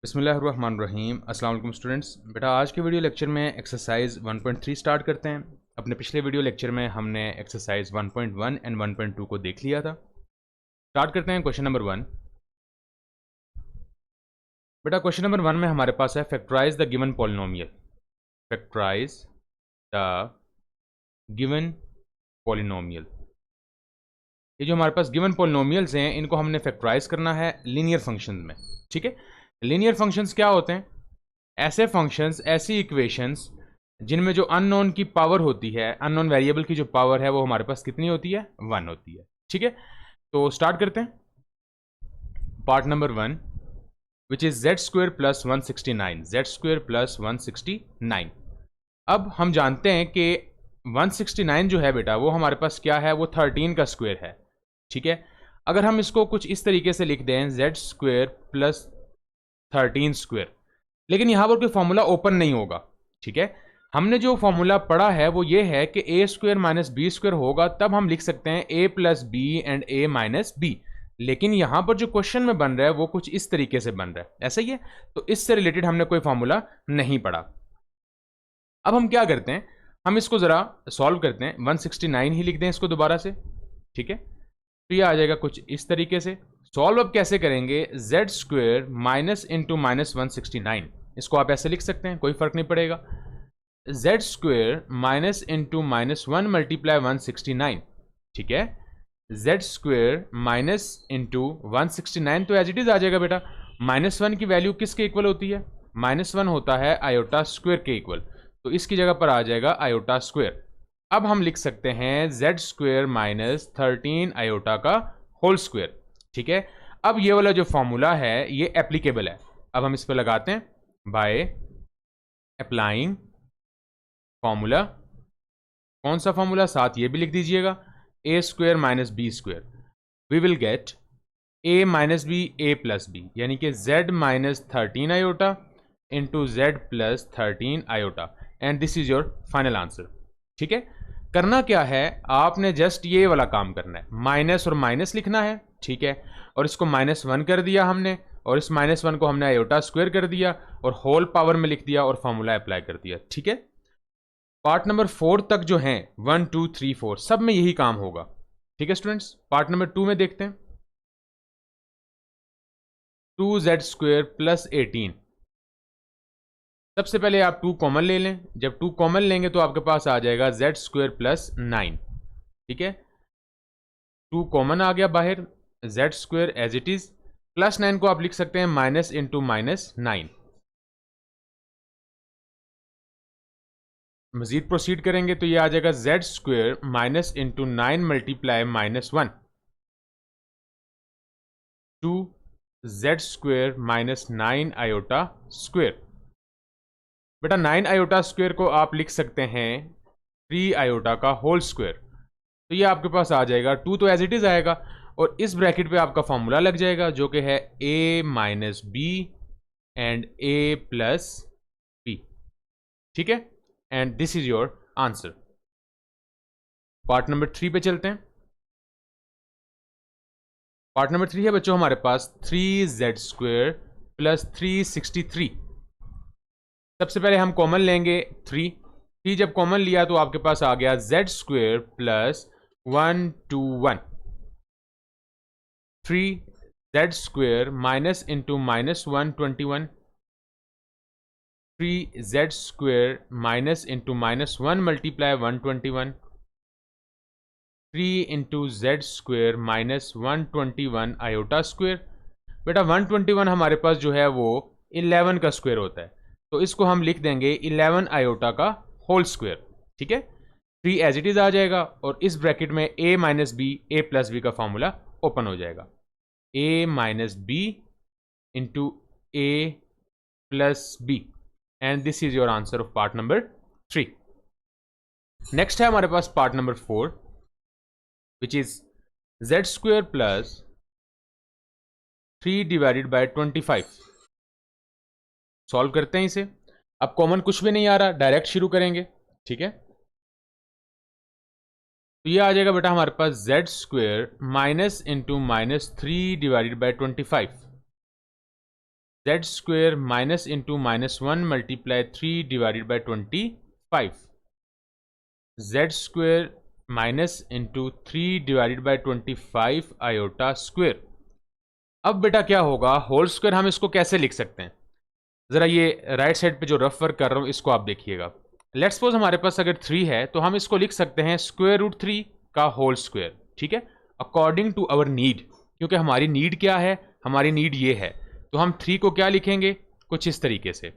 बिस्मिल्लाहिर्रहमानिर्रहीम। अस्सलाम वालेकुम स्टूडेंट्स। बेटा आज के वीडियो लेक्चर में एक्सरसाइज 1.3 स्टार्ट करते हैं। अपने पिछले वीडियो लेक्चर में हमने एक्सरसाइज 1.1 एंड 1.2 को देख लिया था। स्टार्ट करते हैं क्वेश्चन नंबर 1। बेटा क्वेश्चन नंबर 1 में हमारे पास है factorise the given polynomial. Factorise the given polynomial. ये जो हमारे पास गिवन पॉलिनोमियल्स हैं इनको हमने फैक्टराइज करना है लीनियर फंक्शंस में। ठीक है, लीनियर फंक्शंस क्या होते हैं? ऐसे फंक्शंस, ऐसी इक्वेशंस जिनमें जो अननोन की पावर होती है, अननोन वेरिएबल की जो पावर है वो हमारे पास कितनी होती है? 1 होती है। ठीक है, तो स्टार्ट करते हैं। Part number 1 which is Z square plus 169। Z square plus 169। अब हम जानते हैं कि 169 जो है बेटा वो हमारे पास क्या है? वो 13 का स्क्वेयर है। ठीक है, अगर हम इसको कुछ इस तरीके से लिख दें जेड स्क्वेयर प्लस 13 स्क्वेयर, लेकिन यहां पर कोई फॉर्मूला ओपन नहीं होगा। ठीक है, हमने जो फॉर्मूला पढ़ा है वो ये है कि a square minus b square होगा, तब हम लिख सकते हैं a plus B and a minus b. लेकिन यहां पर जो क्वेश्चन में बन रहा है वो कुछ इस तरीके से बन रहा है, ऐसा ही है। तो इससे रिलेटेड हमने कोई फॉर्मूला नहीं पढ़ा। अब हम क्या करते हैं, हम इसको जरा सॉल्व करते हैं। 169 ही लिख दें इसको दोबारा से। ठीक है, तो ये आ जाएगा कुछ इस तरीके से। सॉल्व अब कैसे करेंगे? Z square minus into minus 169, इसको आप ऐसे लिख सकते हैं, कोई फर्क नहीं पड़ेगा। Z square minus into minus 1 multiply 169। ठीक है, जेड स्क्वेयर माइनस इंटू 169 तो एज इट इज आ जाएगा बेटा। -1 की वैल्यू किसके इक्वल होती है? -1 होता है आयोटा स्क्वेयर के इक्वल, तो इसकी जगह पर आ जाएगा आयोटा स्क्वेयर। अब हम लिख सकते हैं जेड स्क्वेयर माइनस 13 आयोटा का होल स्क्वेयर। ठीक है, अब ये वाला जो फॉर्मूला है ये एप्लीकेबल है। अब हम इस पर लगाते हैं बाय अप्लाइंग फॉर्मूला। कौन सा फॉर्मूला? साथ ये भी लिख दीजिएगा, a square minus b square. We will get a minus b a plus b, यानी कि z minus 13 iota into z plus 13 iota, and this is your final answer. ठीक है, करना क्या है, आपने जस्ट ये वाला काम करना है, माइनस और माइनस लिखना है। ठीक है, और इसको -1 कर दिया हमने, और इस -1 को हमने आयोटा स्क्वायर कर दिया और होल पावर में लिख दिया और फॉर्मूला अप्लाई कर दिया। ठीक है, पार्ट नंबर 4 तक जो है 1 2 3 4 सब में यही काम होगा। ठीक है स्टूडेंट्स, पार्ट नंबर 2 में देखते हैं। 2z square plus 18। सबसे पहले आप 2 कॉमन ले लें। जब 2 कॉमन लेंगे तो आपके पास आ जाएगा जेड स्क्वेयर प्लस 9। ठीक है, 2 कॉमन आ गया बाहर, Z square as it is, plus 9 को आप लिख सकते हैं माइनस इंटू माइनस 9। मजीद प्रोसीड करेंगे तो ये आ जाएगा Z square minus into 9 multiply -1 to Z square minus 9 iota square. बेटा 9 आयोटा स्क्वेयर को आप लिख सकते हैं 3 आयोटा का होल स्क्वेयर, तो ये आपके पास आ जाएगा 2 तो एज इट इज आएगा, और इस ब्रैकेट पे आपका फॉर्मूला लग जाएगा जो कि है a minus B and a plus B. ठीक है, and this is your answer. Part number 3 पे चलते हैं। पार्ट नंबर 3 है बच्चों हमारे पास 3z स्क्वेयर प्लस 363। सबसे पहले हम कॉमन लेंगे 3 जब कॉमन लिया तो आपके पास आ गया z square plus 121। 3z square minus into minus 121। 3z square minus into minus 1 multiply 121। 3 into Z square minus 121 iota square. बेटा 121 हमारे पास जो है वो 11 का स्क्वेयर होता है, तो इसको हम लिख देंगे 11 आयोटा का होल स्क्वेयर। ठीक है, 3 एज इट इज आ जाएगा, और इस ब्रैकेट में a minus b a plus b का फॉर्मूला ओपन हो जाएगा। a minus b into a plus B, and this is your answer of part number 3। Next है हमारे पास part number 4 which is z square plus 3 divided by 25। Solve करते हैं इसे। अब कॉमन कुछ भी नहीं आ रहा, डायरेक्ट शुरू करेंगे। ठीक है, तो ये आ जाएगा बेटा हमारे पास z square minus into minus 3 divided by 25। Z square minus into -1 multiply 3 divided by 25, Z square minus into 3 divided by 25 iota square. अब बेटा क्या होगा, होल स्क्वायर हम इसको कैसे लिख सकते हैं, ज़रा ये राइट साइड पे जो रफ वर्क कर रहा हूँ इसको आप देखिएगा। लेट्स सपोज हमारे पास अगर 3 है तो हम इसको लिख सकते हैं √3 का होल स्क्वायर, ठीक है, अकॉर्डिंग टू आवर नीड, क्योंकि हमारी नीड क्या है, हमारी नीड ये है, तो हम 3 को क्या लिखेंगे, कुछ इस तरीके से।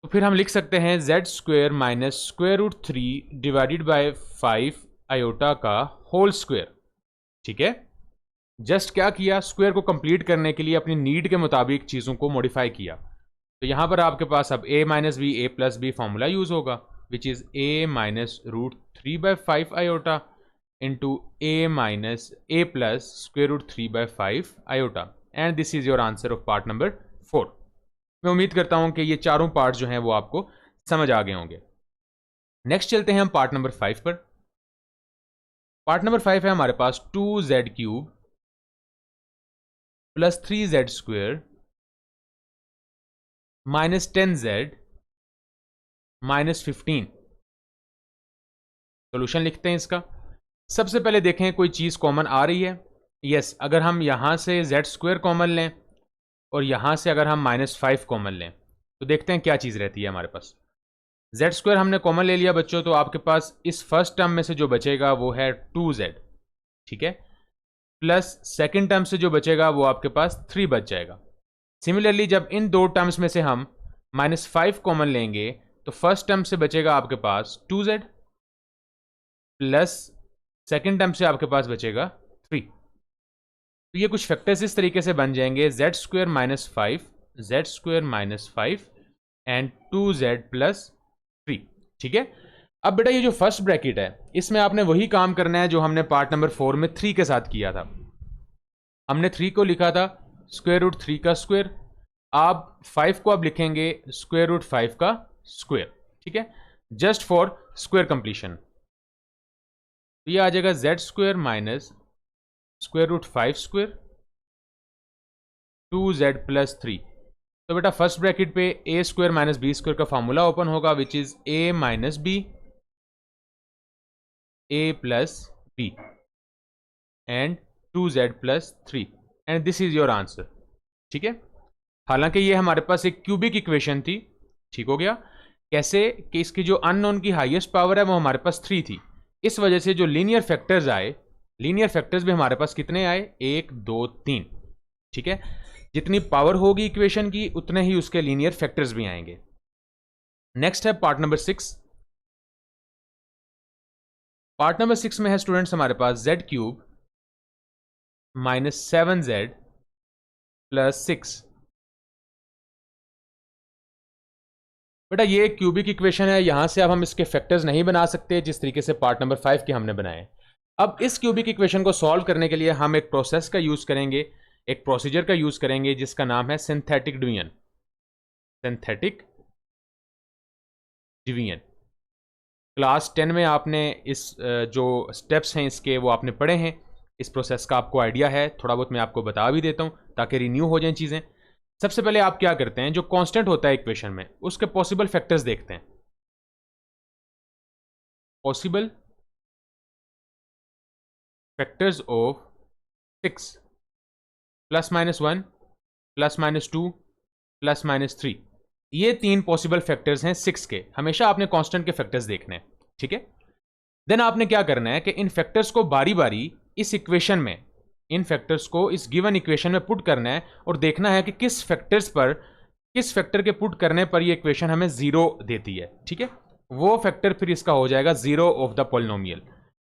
तो फिर हम लिख सकते हैं Z square minus √3 divided by 5 iota का होल स्क्वायर, ठीक है। जस्ट क्या किया, स्क्वायर को कंप्लीट करने के लिए अपनी नीड के मुताबिक चीज़ों को मॉडिफाई किया। तो यहां पर आपके पास अब a minus b a plus b formula use होगा, which is a minus √3/5 iota into a minus a plus √3/5 iota, and this is your answer of part number 4। मैं उम्मीद करता हूं कि ये चारों पार्ट जो हैं वो आपको समझ आ गए होंगे। नेक्स्ट चलते हैं हम पार्ट नंबर 5 पर। पार्ट नंबर 5 है हमारे पास 2z³ plus 3z square minus 10z minus 15। Solution लिखते हैं इसका। सबसे पहले देखें कोई चीज़ कॉमन आ रही है। यस, अगर हम यहां से z स्क्वेयर कॉमन लें और यहां से अगर हम -5 कॉमन लें तो देखते हैं क्या चीज़ रहती है हमारे पास। z स्क्वेयर हमने कॉमन ले लिया बच्चों, तो आपके पास इस फर्स्ट टर्म में से जो बचेगा वो है 2z, ठीक है, प्लस सेकेंड टर्म से जो बचेगा वो आपके पास 3 बच जाएगा। सिमिलरली जब इन दो टर्म्स में से हम -5 कॉमन लेंगे तो फर्स्ट टर्म से बचेगा आपके पास 2z प्लस सेकेंड टर्म से आपके पास बचेगा 3। तो ये कुछ फैक्टर्स इस तरीके से बन जाएंगे, z square -5, z square -5 and 2z plus 3, ठीक है। अब बेटा ये जो फर्स्ट ब्रैकेट है इसमें आपने वही काम करना है जो हमने पार्ट नंबर 4 में 3 के साथ किया था। हमने 3 को लिखा था √3 का स्क्वायर, आप 5 को अब लिखेंगे √5 का स्क्वायर, ठीक है, जस्ट फॉर स्क्वायर कंप्लीशन। तो ये आ जाएगा z square minus √5 square 2z plus 3। तो बेटा फर्स्ट ब्रैकेट पे a square minus B square का फॉर्मूला ओपन होगा, which is a minus B a plus B and 2z plus 3, and this is your answer, ठीक है। हालांकि ये हमारे पास एक क्यूबिक इक्वेशन थी, ठीक हो गया। कैसे कि इसकी जो अननोन की हाईएस्ट पावर है वो हमारे पास 3 थी, इस वजह से जो लीनियर फैक्टर्स आए, लीनियर फैक्टर्स भी हमारे पास कितने आए, 1 2 3, ठीक है। जितनी पावर होगी इक्वेशन की उतने ही उसके लीनियर फैक्टर्स भी आएंगे। नेक्स्ट है पार्ट नंबर 6। पार्ट नंबर 6 में है स्टूडेंट्स हमारे पास z³ माइनस 7z प्लस 6। बेटा ये एक क्यूबिक इक्वेशन है, यहां से अब हम इसके फैक्टर्स नहीं बना सकते जिस तरीके से पार्ट नंबर 5 के हमने बनाए। अब इस क्यूबिक इक्वेशन को सॉल्व करने के लिए हम एक प्रोसेस का यूज करेंगे, एक प्रोसीजर का यूज करेंगे जिसका नाम है synthetic division. Synthetic division class 10 में आपने इस जो स्टेप्स हैं इसके वो आपने पढ़े हैं, इस प्रोसेस का आपको आइडिया है, थोड़ा बहुत मैं आपको बता भी देता हूं ताकि रिन्यू हो जाएं चीज़ें। सबसे पहले आप क्या करते हैं, जो कांस्टेंट होता है इक्वेशन में उसके पॉसिबल फैक्टर्स देखते हैं। पॉसिबल फैक्टर्स ऑफ 6 +-1 +-2 +-3, ये 3 पॉसिबल फैक्टर्स हैं 6 के। हमेशा आपने कांस्टेंट के फैक्टर्स देखने हैं, ठीक है। देन आपने क्या करना है कि इन फैक्टर्स को बारी बारी इस इक्वेशन में, इन फैक्टर्स को इस गिवन इक्वेशन में पुट करना है और देखना है कि किस फैक्टर के पुट करने पर ये इक्वेशन हमें 0 देती है, ठीक है। वो फैक्टर फिर इसका हो जाएगा 0 ऑफ द पॉलिनोमियल।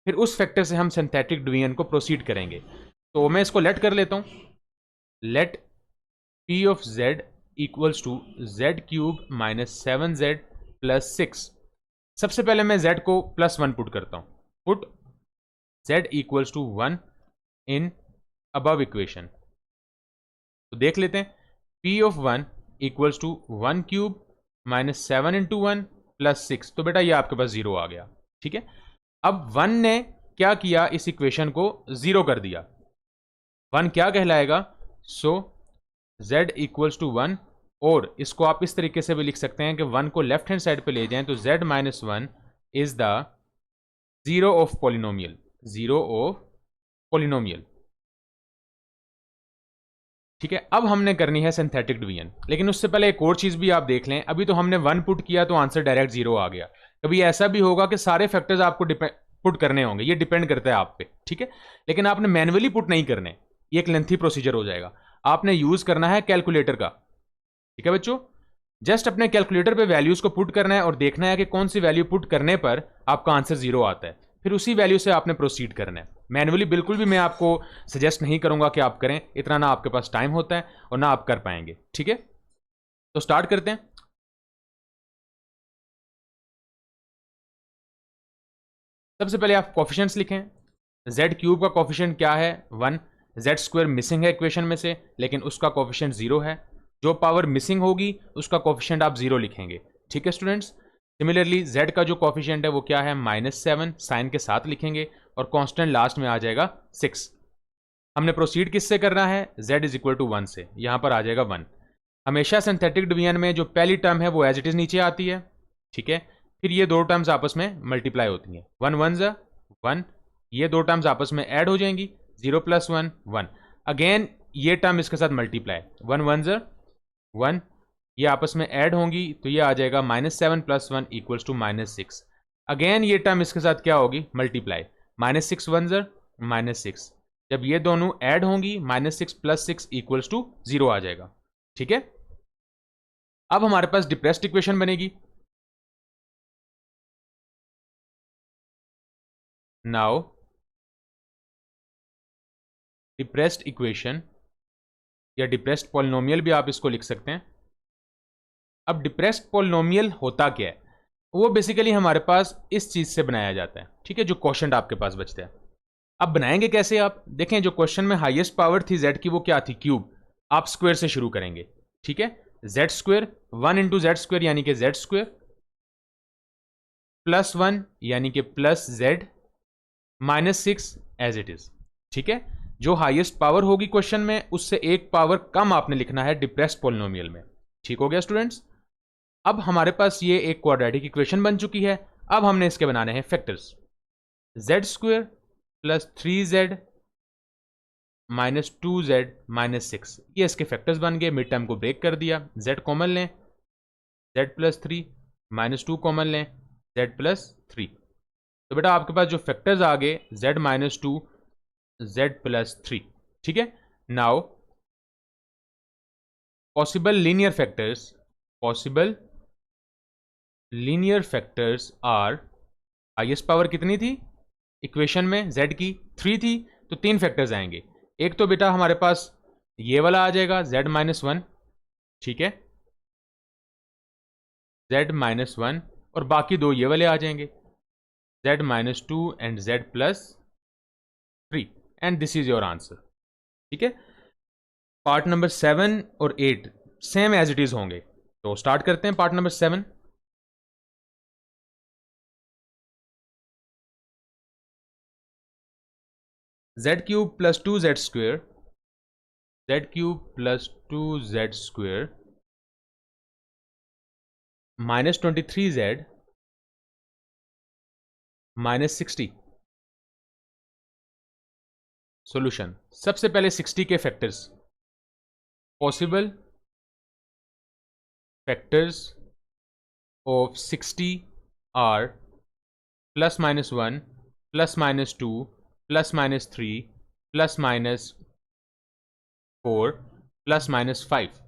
फिर उस फैक्टर से हम सिंथेटिक डिवीजन को प्रोसीड करेंगे। तो मैं इसको लेट कर लेता हूं, let p of z equals to z³ minus 7z plus 6। सबसे पहले मैं z को +1 पुट करता हूं, put z equals to 1 in above equation. तो देख लेते हैं, p of 1 equals to 1³ minus 7 into 1 plus 6। तो बेटा ये आपके पास 0 आ गया, ठीक है। अब 1 ने क्या किया, इस इक्वेशन को 0 कर दिया। 1 क्या कहलाएगा, सो z इक्वल्स टू 1, और इसको आप इस तरीके से भी लिख सकते हैं कि 1 को लेफ्ट हैंड साइड पे ले जाएं तो z minus 1 is the zero of polynomial, zero of polynomial. ठीक है, अब हमने करनी है सिंथेटिक डिवीजन, लेकिन उससे पहले एक और चीज भी आप देख लें। अभी तो हमने 1 पुट किया तो आंसर डायरेक्ट 0 आ गया। कभी ऐसा भी होगा कि सारे फैक्टर्स आपको पुट करने होंगे, ये डिपेंड करता है आप पे। ठीक है, लेकिन आपने मैन्युअली पुट नहीं करने, ये एक लेंथी प्रोसीजर हो जाएगा। आपने यूज करना है कैलकुलेटर का। ठीक है बच्चों, जस्ट अपने कैलकुलेटर पे वैल्यूज को पुट करना है और देखना है कि कौन सी वैल्यू पुट करने पर आपका आंसर 0 आता है, फिर उसी वैल्यू से आपने प्रोसीड करना है। मैन्युअली बिल्कुल भी मैं आपको सजेस्ट नहीं करूंगा कि आप करें, इतना ना आपके पास टाइम होता है और ना आप कर पाएंगे। ठीक है, तो स्टार्ट करते हैं। सबसे पहले आप कोफिशिएंट्स लिखें। z क्यूब का कोफिशिएंट क्या है? 1। z स्क्वायर मिसिंग है इक्वेशन में से, लेकिन उसका कोफिशिएंट 0 है। जो पावर मिसिंग होगी उसका कोफिशिएंट आप 0 लिखेंगे। ठीक है स्टूडेंट्स, सिमिलरली z का जो कोफिशिएंट है वो क्या है? -7, साइन के साथ लिखेंगे और कांस्टेंट लास्ट में आ जाएगा 6। हमने प्रोसीड किससे करना है? z इज इक्वल टू 1 से, यहां पर आ जाएगा 1। हमेशा सिंथेटिक डिवीजन में जो पहली टर्म है वो एज इट इज नीचे आती है। ठीक है, फिर ये दो टर्म्स आपस में मल्टीप्लाई होती हैं। 1 1 ज़ा 1, ये दो टर्म्स आपस में ऐड हो जाएंगी। 0 + 1 1, अगेन ये टर्म इसके साथ मल्टीप्लाई। 1 1 ज़ा 1, ये आपस में ऐड होंगी तो ये आ जाएगा -7 + 1 इक्वल्स टू -6। अगेन ये टर्म इसके साथ क्या होगी? मल्टीप्लाई। -6 1 ज़ा -6, जब ये दोनों ऐड होंगी -6 + 6 इक्वल्स टू 0 आ जाएगा। ठीक है, अब हमारे पास डिप्रेस्ड इक्वेशन बनेगी। नाउ डिप्रेस्ड इक्वेशन या डिप्रेस्ड पॉलिनोमियल भी आप इसको लिख सकते हैं। अब डिप्रेस्ड पॉलिनोमियल होता क्या है? वो बेसिकली हमारे पास इस चीज से बनाया जाता है। ठीक है, जो क्वेश्चन आपके पास बचता है। अब बनाएंगे कैसे? आप देखें, जो क्वेश्चन में हाईएस्ट पावर थी z की वो क्या थी? क्यूब। आप स्क्वायर से शुरू करेंगे। ठीक है, z स्क्वायर 1 × z² यानी कि z स्क्वायर, +1 यानी कि +z, -6 एज इट इज। ठीक है, जो हाईएस्ट पावर होगी क्वेश्चन में उससे एक पावर कम आपने लिखना है डिप्रेस्ड पॉलिनोमियल में। ठीक हो गया स्टूडेंट्स? अब हमारे पास ये एक क्वाड्रेटिक इक्वेशन बन चुकी है। अब हमने इसके बनाने हैं फैक्टर्स। z² + 3z -2z -6, ये इसके फैक्टर्स बन गए। मिड टर्म को ब्रेक कर दिया, z कॉमन लें, z + 3 -2 कॉमन लें, z + 3। तो बेटा आपके पास जो फैक्टर्स आ गए z -2 z + 3। ठीक है, now possible linear factors are, highest power कितनी थी इक्वेशन में? z की 3 थी, तो 3 फैक्टर्स आएंगे। एक तो बेटा हमारे पास ये वाला आ जाएगा z -1। ठीक है, z -1, और बाकी दो ये वाले आ जाएंगे z -2 and z + 3, and this is your answer. ठीक है, पार्ट नंबर 7 और 8 सेम एज इट इज होंगे। तो स्टार्ट करते हैं part number 7। z³ + 2z² z³ + 2z² -23z -60। Solution, सबसे पहले 60 के factors. Possible factors of 60 are +-1 +-2 +-3 +-4 +-5।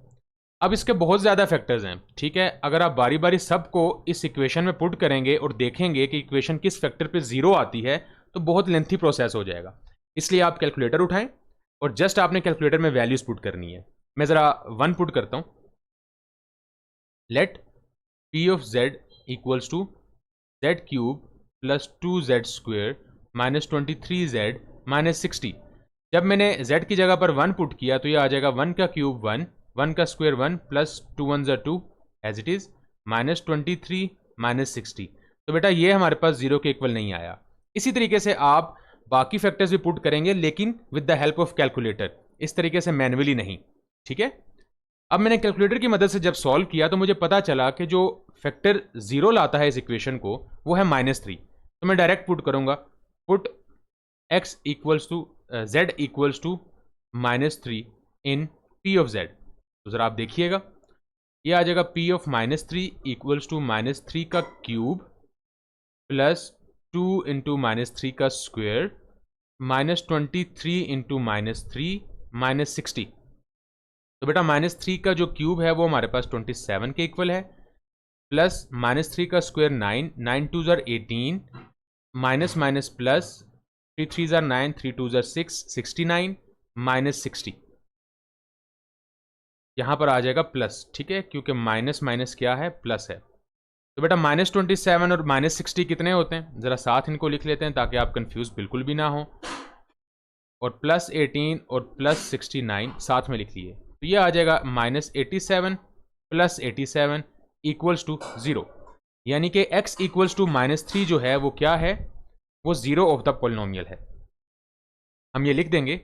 अब इसके बहुत ज़्यादा फैक्टर्स हैं। ठीक है, अगर आप बारी बारी सबको इस इक्वेशन में पुट करेंगे और देखेंगे कि इक्वेशन किस फैक्टर पे 0 आती है तो बहुत लेंथी प्रोसेस हो जाएगा। इसलिए आप कैलकुलेटर उठाएं और जस्ट आपने कैलकुलेटर में वैल्यूज पुट करनी है। मैं ज़रा 1 पुट करता हूं। Let p of z equals to z³ + 2z² -23z -60। जब मैंने z की जगह पर 1 पुट किया तो ये आ जाएगा 1 का क्यूब 1, 1 का स्क्वायर 1 + 2 1 ज़ा 2 एज इट इज -23 -60। तो बेटा ये हमारे पास 0 के इक्वल नहीं आया। इसी तरीके से आप बाकी फैक्टर्स भी पुट करेंगे, लेकिन with the help of calculator, इस तरीके से मैन्युअली नहीं। ठीक है, अब मैंने कैलकुलेटर की मदद से जब सॉल्व किया तो मुझे पता चला कि जो फैक्टर 0 लाता है इस इक्वेशन को वो है -3। तो मैं डायरेक्ट पुट करूंगा, put x equals to z equals to -3 in p of z। तो ज़रा आप देखिएगा, ये आ जाएगा p ऑफ -3 इक्वल्स टू -3 का क्यूब प्लस 2 इंटू -3 का स्क्वेयर -23 इंटू -3 -60। तो बेटा -3 का जो क्यूब है वो हमारे पास 27 के इक्वल है, प्लस -3 का स्क्वायर 9, 9 2 ज़ार 18, माइनस माइनस प्लस 3 3 ज़ार 9, 3 2 ज़ार 6, 69 -60। यहाँ पर आ जाएगा प्लस, ठीक है, क्योंकि माइनस माइनस क्या है, प्लस है। तो बेटा -27 और -60 कितने होते हैं, ज़रा साथ इनको लिख लेते हैं ताकि आप कंफ्यूज बिल्कुल भी ना हो। और +18 और +69 साथ में लिख लिए, तो ये आ जाएगा -87 + 87 इक्वल्स टू 0। यानी कि x इक्वल्स टू -3 जो है वो क्या है, वो 0 ऑफ द पॉलिनोमियल है। हम ये लिख देंगे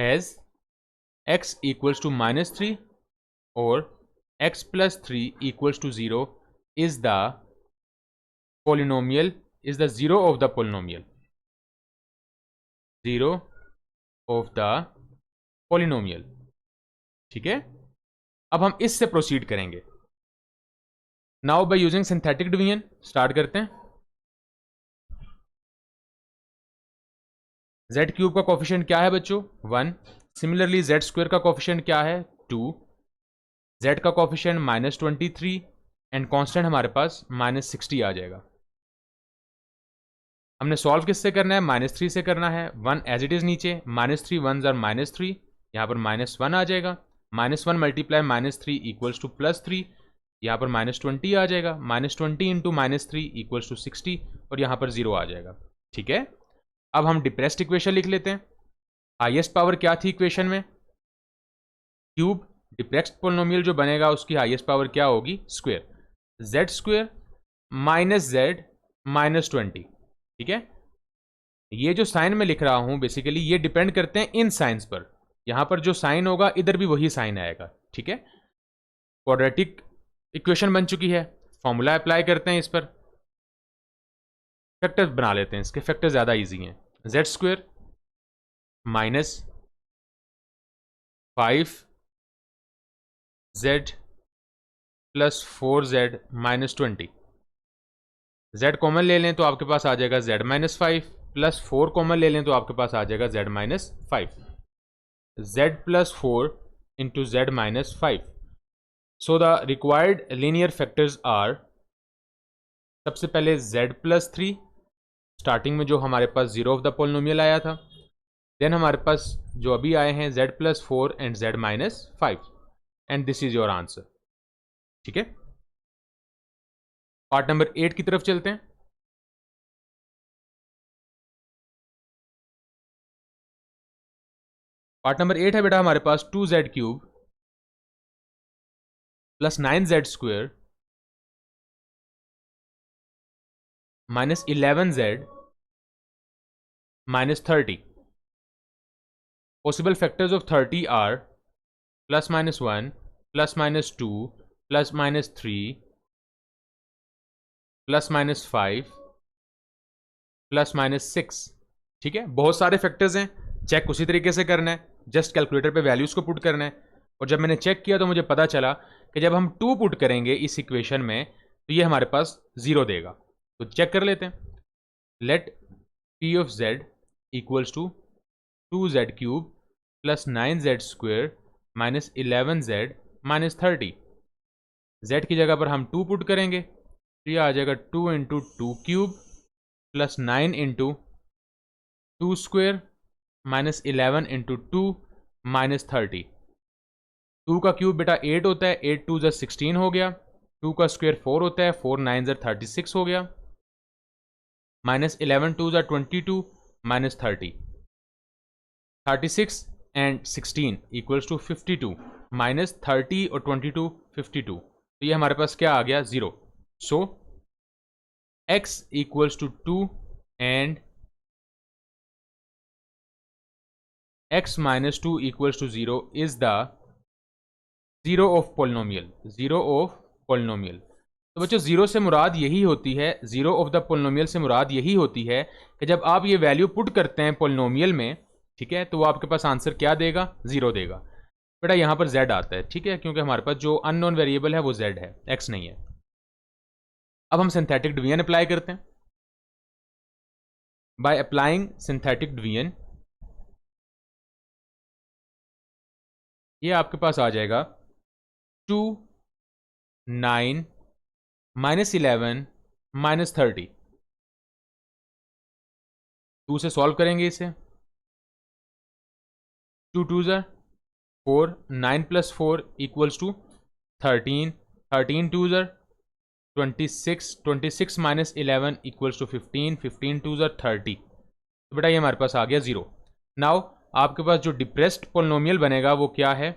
एज x इक्वल्स टू -3 और x + 3 equals to 0 is the polynomial, is the 0 of the polynomial, 0 of the polynomial. ठीक है, अब हम इससे प्रोसीड करेंगे। Now by using synthetic division start करते हैं। z क्यूब का कोफिशिएंट क्या है बच्चों, 1। सिमिलरली z स्क्वायर का कोफिशिएंट क्या है, 2। z का कोफिशिएंट -23 एंड कांस्टेंट हमारे पास -60 आ जाएगा। हमने सॉल्व किससे करना है, -3 से करना है। 1 एज इट इज नीचे, -3 1 ज़ार -3, यहाँ पर -1 आ जाएगा। -1 मल्टीप्लाई -3 इक्वल्स टू +3, यहाँ पर -20 आ जाएगा। -20 इंटू -3 इक्वल्स टू 60 और यहाँ पर 0 आ जाएगा। ठीक है, अब हम डिप्रेस्ड इक्वेशन लिख लेते हैं। हाईएस्ट पावर क्या थी इक्वेशन में, क्यूब। डिप्रेस्ड पोलिनोमियल जो बनेगा उसकी हाईएस्ट पावर क्या होगी, स्क्वायर। z square -z -20। ठीक है, ये जो साइन में लिख रहा हूं बेसिकली ये डिपेंड करते हैं इन साइंस पर। यहां पर जो साइन होगा इधर भी वही साइन आएगा। ठीक है, क्वाड्रेटिक इक्वेशन बन चुकी है, फॉर्मूला अप्लाई करते हैं इस पर, फैक्टर्स बना लेते हैं, इसके फैक्टर ज्यादा इजी हैं। z square -5z + 4z -20। z common ले लें तो आपके पास आ जाएगा z -5 + 4 कॉमन ले लें तो आपके पास आ जाएगा z -5। z + 4 into z -5। So the required linear factors are, सबसे पहले z + 3 स्टार्टिंग में जो हमारे पास 0 ऑफ द पॉलिनोमियल आया था, देन हमारे पास जो अभी आए हैं z + 4 and z -5 and this is your answer. ठीक है, पार्ट नंबर 8 की तरफ चलते हैं। पार्ट नंबर 8 है बेटा हमारे पास 2z³ + 9z² -11z -30। Possible factors of 30 are +-1, +-2, +-3, +-5, +-6। ठीक है, बहुत सारे फैक्टर्स हैं, चेक उसी तरीके से करना है, जस्ट कैलकुलेटर पे वैल्यूज को पुट करना है। और जब मैंने चेक किया तो मुझे पता चला कि जब हम 2 पुट करेंगे इस इक्वेशन में तो ये हमारे पास 0 देगा। तो चेक कर लेते हैं। Let p of z equals to 2z³ + 9z² -11z -30। z की जगह पर हम 2 पुट करेंगे तो ये आ जाएगा 2 × 2³ + 9 × 2² -11 × 2 -30। 2 का क्यूब बेटा 8 होता है, 8 2 ज़ा 16 हो गया। 2 का स्क्वायर 4 होता है, 4 9 ज़ा 36 हो गया। -11 2 ज़ा 22 -30। 36 एंड 16 इक्वल्स टू 52, -30 और 22 52। तो ये हमारे पास क्या आ गया, 0। So x equals to 2 and x -2 equals to 0 is the zero of polynomial, zero of polynomial. तो बच्चों ज़ीरो से मुराद यही होती है, ज़ीरो ऑफ द पोलिनोमियल से मुराद यही होती है कि जब आप ये वैल्यू पुट करते हैं पोलिनोमियल में, ठीक है, तो वो आपके पास आंसर क्या देगा, ज़ीरो देगा। बेटा यहाँ पर z आता है, ठीक है, क्योंकि हमारे पास जो अननोन वेरिएबल है वो z है, x नहीं है। अब हम सिंथेटिक डिवीजन अप्लाई करते हैं। बाय अप्लाइंग सिंथेटिक डिवीजन ये आपके पास आ जाएगा 2 9 -11 -30। 2 से सॉल्व करेंगे इसे, 2 2 ज़ा 4, 9 + 4 = 13, 13 2 ज़ा 26, 26 - 11 = 15, 15 2 ज़ा 30। तो बेटा ये हमारे पास आ गया ज़ीरो। नाउ आपके पास जो डिप्रेस्ड पोलिनोमियल बनेगा वो क्या है,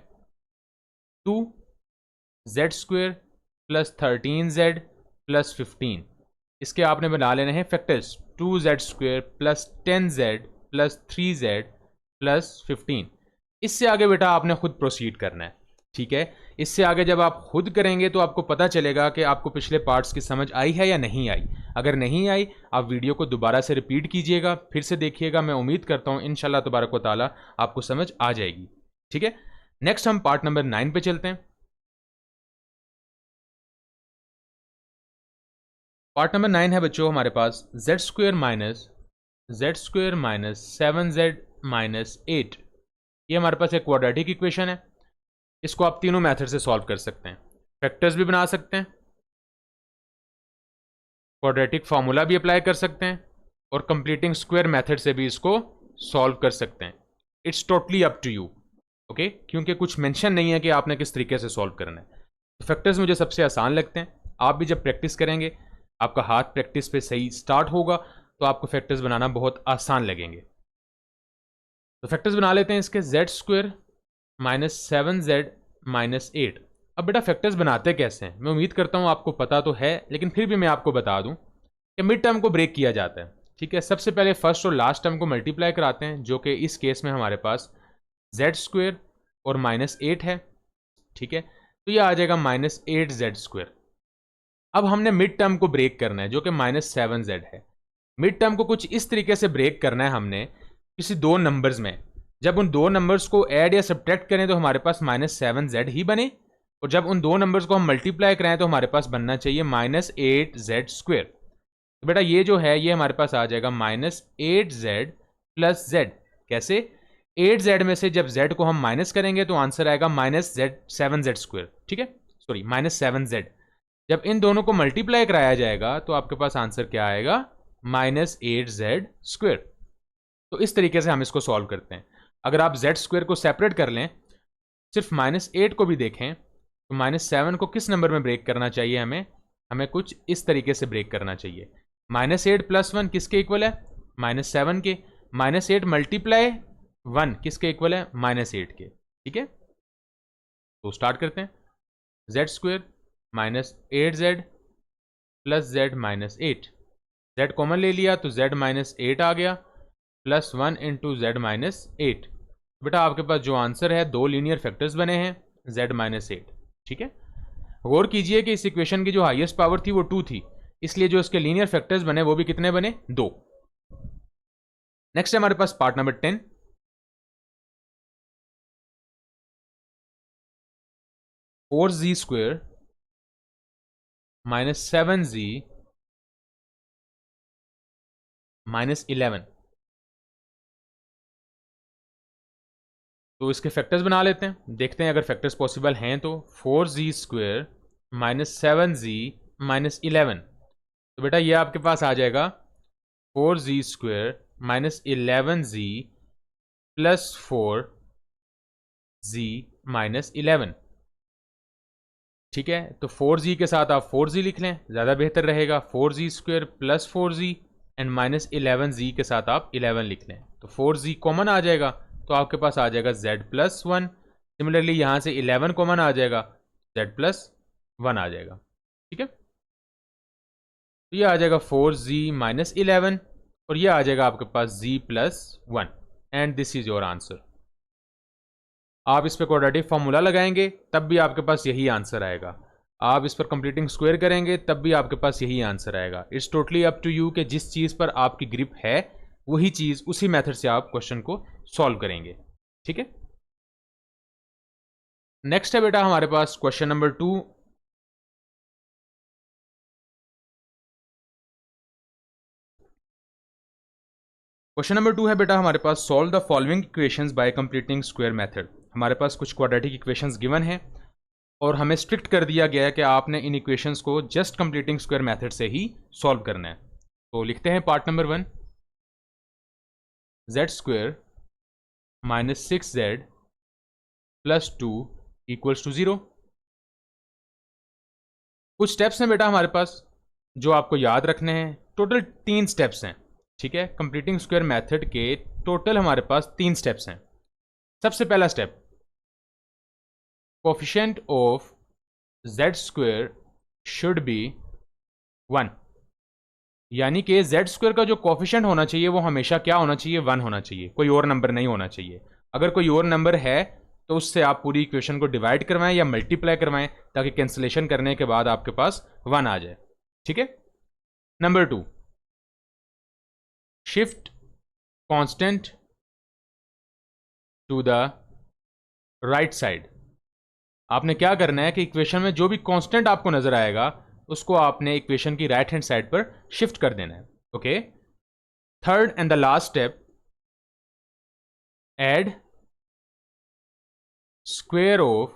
2z² + 13z + 15। इसके आपने बना लेने हैं फैक्टर्स, 2z² + 10z + 3z + 15। इससे आगे बेटा आपने खुद प्रोसीड करना है, ठीक है। इससे आगे जब आप खुद करेंगे तो आपको पता चलेगा कि आपको पिछले पार्ट्स की समझ आई है या नहीं आई। अगर नहीं आई, आप वीडियो को दोबारा से रिपीट कीजिएगा, फिर से देखिएगा। मैं उम्मीद करता हूँ इंशाल्लाह तबारक व तआला आपको समझ आ जाएगी, ठीक है। नेक्स्ट हम पार्ट नंबर 9 पे चलते हैं। पार्ट नंबर 9 है बच्चों हमारे पास z² - 7z - 8। ये हमारे पास एक क्वाड्रेटिक इक्वेशन है। इसको आप तीनों मेथड से सॉल्व कर सकते हैं। फैक्टर्स भी बना सकते हैं, क्वाड्रेटिक फार्मूला भी अप्लाई कर सकते हैं, और कंप्लीटिंग स्क्वायर मेथड से भी इसको सॉल्व कर सकते हैं। It's totally up to you, okay, क्योंकि कुछ मेंशन नहीं है कि आपने किस तरीके से सॉल्व करना है। तो फैक्टर्स मुझे सबसे आसान लगते हैं। आप भी जब प्रैक्टिस करेंगे, आपका हाथ प्रैक्टिस पे सही स्टार्ट होगा, तो आपको फैक्टर्स बनाना बहुत आसान लगेंगे। तो फैक्टर्स बना लेते हैं इसके, z² - 7z - 8। अब बेटा फैक्टर्स बनाते कैसे हैं, मैं उम्मीद करता हूँ आपको पता तो है, लेकिन फिर भी मैं आपको बता दूं कि मिड टर्म को ब्रेक किया जाता है, ठीक है। सबसे पहले फर्स्ट और लास्ट टर्म को मल्टीप्लाई कराते हैं, जो कि इस केस में हमारे पास z² और -8 है, ठीक है। तो ये आ जाएगा -8z²। अब हमने मिड टर्म को ब्रेक करना है, जो कि -7z है। मिड टर्म को कुछ इस तरीके से ब्रेक करना है हमने, किसी दो नंबर्स में। जब उन दो नंबर्स को ऐड या सब्ट्रैक्ट करें तो हमारे पास -7z ही बने, और जब उन दो नंबर्स को हम मल्टीप्लाई कराएं तो हमारे पास बनना चाहिए -8z²। तो बेटा ये जो है ये हमारे पास आ जाएगा -8z + z। कैसे, 8z में से जब z को हम माइनस करेंगे तो आंसर आएगा -7z², ठीक है, सॉरी -7z। जब इन दोनों को मल्टीप्लाई कराया जाएगा तो आपके पास आंसर क्या आएगा, -8z²। तो इस तरीके से हम इसको सॉल्व करते हैं। अगर आप z² को सेपरेट कर लें, सिर्फ -8 को भी देखें, तो -7 को किस नंबर में ब्रेक करना चाहिए, हमें कुछ इस तरीके से ब्रेक करना चाहिए। -8 + 1 किसके इक्वल है, -7 के। -8 × 1 किसके इक्वल है, -8 के, ठीक है। तो स्टार्ट करते हैं, z² -8z + z - 8। z common ले लिया तो z - 8 आ गया, +1 × z - 8। बेटा आपके पास जो आंसर है, दो लीनियर फैक्टर्स बने हैं z - 8, ठीक है। गौर कीजिए कि इस इक्वेशन की जो हाईएस्ट पावर थी वो 2 थी, इसलिए जो इसके लीनियर फैक्टर्स बने वो भी कितने बने, 2। नेक्स्ट है हमारे पास पार्ट नंबर 10। 4z² - 7z - 11। तो इसके फैक्टर्स बना लेते हैं, देखते हैं अगर फैक्टर्स पॉसिबल हैं तो। 4z² - 7z - 11। तो बेटा ये आपके पास आ जाएगा 4z² - 11z + 4z - 11, ठीक है। तो 4z के साथ आप 4z लिख लें, ज़्यादा बेहतर रहेगा। 4z² + 4z एंड -11z के साथ आप 11 लिख लें, तो 4z कॉमन आ जाएगा, तो आपके पास आ जाएगा z + 1। सिमिलरली यहाँ से 11 कॉमन आ जाएगा, z + 1 आ जाएगा, ठीक है। तो ये आ जाएगा 4z - 11, और ये आ जाएगा आपके पास z + 1, and this is your answer. आप इस पर क्वाड्रेटिक फॉर्मूला लगाएंगे तब भी आपके पास यही आंसर आएगा, आप इस पर कंप्लीटिंग स्क्वायर करेंगे तब भी आपके पास यही आंसर आएगा। It's totally up to you कि जिस चीज़ पर आपकी ग्रिप है वही चीज़, उसी मेथड से आप क्वेश्चन को सॉल्व करेंगे। ठीक है, नेक्स्ट है बेटा हमारे पास क्वेश्चन नंबर 2। क्वेश्चन नंबर 2 है बेटा हमारे पास, solve the following equations by completing square method. हमारे पास कुछ क्वाड्रेटिक इक्वेशंस गिवन है और हमें स्ट्रिक्ट कर दिया गया है कि आपने इन इक्वेशंस को जस्ट कंप्लीटिंग स्क्वायर मेथड से ही सॉल्व करना है। तो लिखते हैं part number 1, z square minus 6z plus 2 equals to 0। कुछ स्टेप्स हैं बेटा हमारे पास जो आपको याद रखने हैं। टोटल 3 स्टेप्स हैं। ठीक है, कंप्लीटिंग स्क्वायर मेथड के टोटल हमारे पास 3 स्टेप्स हैं। सबसे पहला step, coefficient of Z square should be 1, यानी कि जेड स्क्वायर का जो कोफिशिएंट होना चाहिए वो हमेशा क्या होना चाहिए, 1 होना चाहिए, कोई और नंबर नहीं होना चाहिए। अगर कोई और नंबर है तो उससे आप पूरी इक्वेशन को डिवाइड करवाएं या मल्टीप्लाई करवाएं ताकि कैंसिलेशन करने के बाद आपके पास 1 आ जाए। ठीक है, number 2, shift constant to the right side. आपने क्या करना है कि इक्वेशन में जो भी कांस्टेंट आपको नजर आएगा उसको आपने इक्वेशन की राइट हैंड साइड पर शिफ्ट कर देना है। Okay, third and the last step, add square of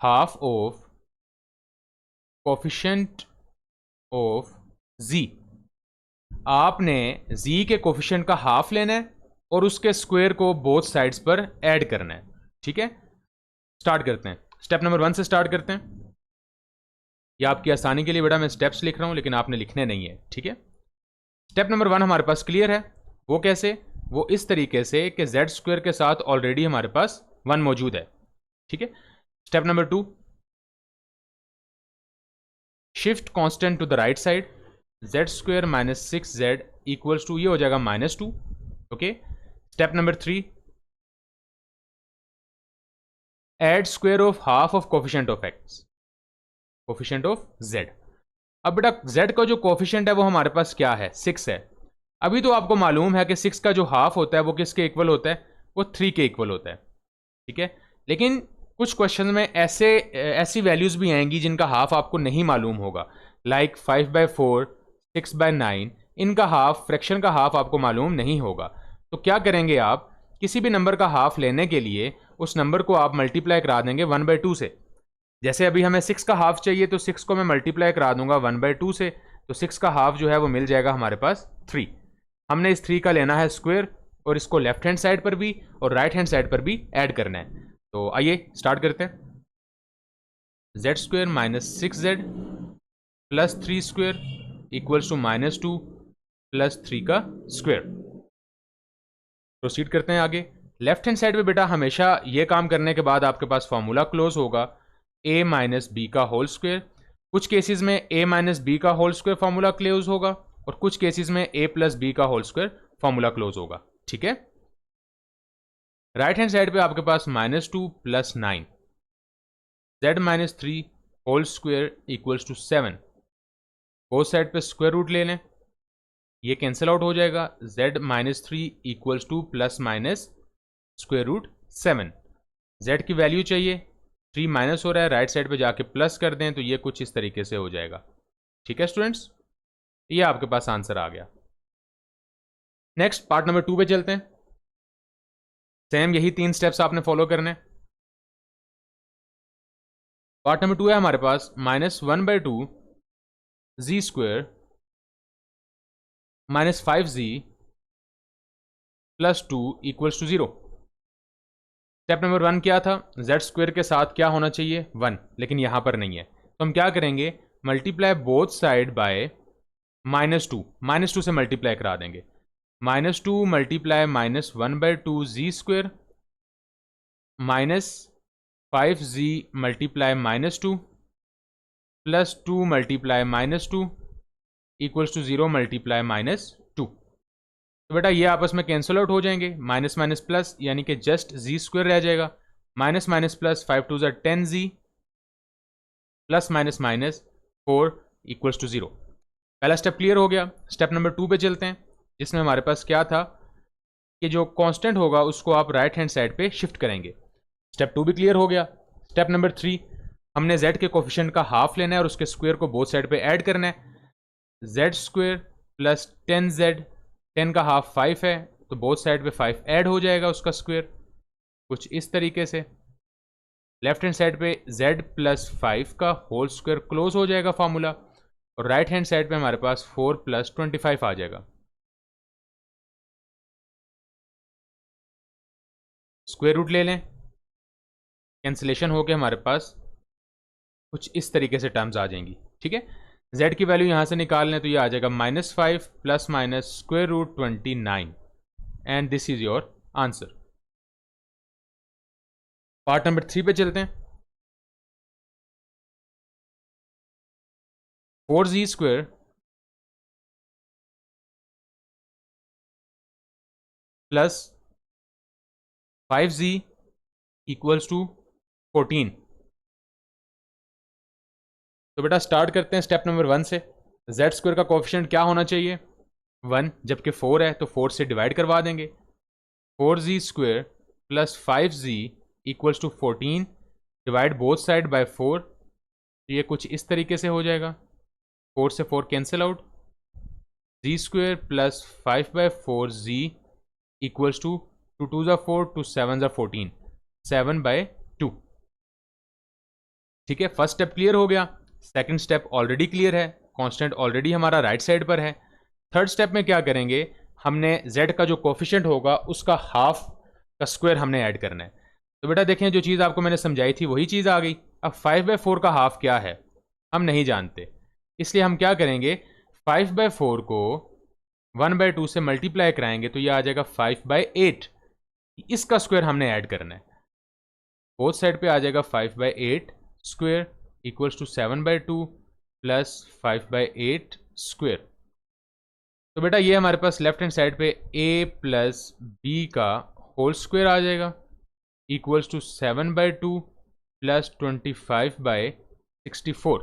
half of coefficient of z। आपने z के कोफिशिएंट का हाफ लेना है और उसके स्क्वायर को बोथ साइड्स पर ऐड करना है। ठीक है, स्टार्ट करते हैं। स्टेप नंबर 1 से स्टार्ट करते हैं। या आपकी आसानी के लिए बेटा मैं स्टेप्स लिख रहा हूं लेकिन आपने लिखने नहीं है। ठीक है, स्टेप नंबर 1 हमारे पास क्लियर है। वो कैसे, वो इस तरीके से कि जेड स्क्वायर के साथ ऑलरेडी हमारे पास 1 मौजूद है। ठीक है, step number 2, shift constant to the right side, z square minus 6z equals to, ये हो जाएगा -2। Okay, step number 3, add square of half of coefficient of x, coefficient of z। अब बेटा z का जो कोफिशिएंट है वो हमारे पास क्या है, 6 है। अभी तो आपको मालूम है कि 6 का जो हाफ होता है वो किसके इक्वल होता है, वो 3 के इक्वल होता है। ठीक है, लेकिन कुछ क्वेश्चन में ऐसी वैल्यूज भी आएंगी जिनका हाफ आपको नहीं मालूम होगा, लाइक 5/4, 6/9, इनका हाफ, फ्रैक्शन का हाफ आपको मालूम नहीं होगा। तो क्या करेंगे आप, किसी भी नंबर का हाफ लेने के लिए उस नंबर को आप मल्टीप्लाई करा देंगे 1/2 से। जैसे अभी हमें 6 का हाफ चाहिए तो 6 को मैं मल्टीप्लाई करा दूंगा 1/2 से, तो 6 का हाफ जो है वो मिल जाएगा हमारे पास 3। हमने इस 3 का लेना है स्क्वायर और इसको लेफ्ट हैंड साइड पर भी और राइट हैंड साइड पर भी ऐड करना है। तो आइए स्टार्ट करते हैं। Z square minus 6z plus 3 square equals to -2 plus 3 का स्क्वायर। प्रोसीड करते हैं आगे। लेफ्ट हैंड साइड पे बेटा हमेशा ये काम करने के बाद आपके पास फॉर्मूला क्लोज होगा a माइनस बी का होल स्क्वायर। कुछ केसेस में a माइनस बी का होल स्क्वायर फॉर्मूला क्लोज होगा और कुछ केसेस में a प्लस बी का होल स्क्वायर फॉर्मूला क्लोज होगा। ठीक है, राइट हैंड साइड पे आपके पास -2 plus 9, z minus 3 whole square equals to 7। Both side पे स्क्वायर रूट ले लें, ये कैंसिल आउट हो जाएगा। z minus 3 equals to plus minus square root 7। z की वैल्यू चाहिए, 3 माइनस हो रहा है, राइट साइड पे जाके प्लस कर दें तो ये कुछ इस तरीके से हो जाएगा। ठीक है स्टूडेंट्स, ये आपके पास आंसर आ गया। नेक्स्ट पार्ट नंबर 2 पे चलते हैं। सेम यही 3 स्टेप्स आपने फॉलो करने। पार्ट नंबर 2 है हमारे पास -1/2 z square minus 5z plus 2 equals to 0। Step number 1 क्या था, जेड स्क्वायर के साथ क्या होना चाहिए, 1, लेकिन यहां पर नहीं है तो हम क्या करेंगे, मल्टीप्लाई बोथ साइड बाय -2 से मल्टीप्लाई करा देंगे। -2 multiply -1/2 z square minus 5z multiply -2 plus 2 multiply -2 equals to 0 multiply -2। तो बेटा ये आपस में कैंसिल आउट हो जाएंगे, माइनस माइनस प्लस यानी कि जस्ट जी स्क्वायर रह जाएगा, माइनस माइनस प्लस 5 टू ज़ा 10z plus minus minus 4 equals to 0। पहला स्टेप क्लियर हो गया। स्टेप नंबर 2 पे चलते हैं, जिसमें हमारे पास क्या था कि जो कांस्टेंट होगा उसको आप राइट हैंड साइड पे शिफ्ट करेंगे। स्टेप 2 भी क्लियर हो गया। स्टेप नंबर 3, हमने z के कोफिशिएंट का हाफ लेना है और उसके स्क्वायर को बोथ साइड पे ऐड करना है। z स्क्वायर प्लस 10z, 10 का हाफ 5 है तो बोथ साइड पे 5 ऐड हो जाएगा उसका स्क्वायर, कुछ इस तरीके से। लेफ्ट हैंड साइड पे z प्लस 5 का होल स्क्वायर क्लोज हो जाएगा फार्मूला, और राइट हैंड साइड पे हमारे पास 4 प्लस 25 आ जाएगा। स्क्वायर रूट ले लें, कैंसिलेशन हो के हमारे पास कुछ इस तरीके से टर्म्स आ जाएंगी। ठीक है, z की वैल्यू यहां से निकाल लें तो ये आ जाएगा -5 plus minus square root 29, and this is your answer. Part number 3 पे चलते हैं। 4z square plus 5z equals to 14। तो बेटा स्टार्ट करते हैं स्टेप नंबर 1 से। z स्क्वायर का कोफिशिएंट क्या होना चाहिए? 1, जबकि 4 है तो 4 से डिवाइड करवा देंगे। 4z square plus 5z equals to 14, divide both side by 4, तो ये कुछ इस तरीके से हो जाएगा। 4 से 4 cancel out, z square plus 5/4z equals to 2 2 ज़ा 4, 2 7 ज़ा 14, 7/2। ठीक है, फर्स्ट स्टेप क्लियर हो गया। सेकंड स्टेप ऑलरेडी क्लियर है, कांस्टेंट ऑलरेडी हमारा राइट साइड पर है। थर्ड स्टेप में क्या करेंगे, हमने z का जो कोफिशिएंट होगा उसका हाफ का स्क्वायर हमने ऐड करना है। तो बेटा देखें, जो चीज़ आपको मैंने समझाई थी वही चीज़ आ गई। अब 5/4 का हाफ क्या है हम नहीं जानते, इसलिए हम क्या करेंगे, 5/4 को 1/2 से मल्टीप्लाई कराएंगे तो ये आ जाएगा 5/8। इसका स्क्वायर हमने ऐड करना है, बोथ साइड पे आ जाएगा 5/8 square equals to 7/2 plus 5/8 square. तो बेटा ये हमारे पास लेफ्ट हैंड साइड पे a प्लस बी का होल स्क्वायर आ जाएगा equals to 7/2 plus 25/64।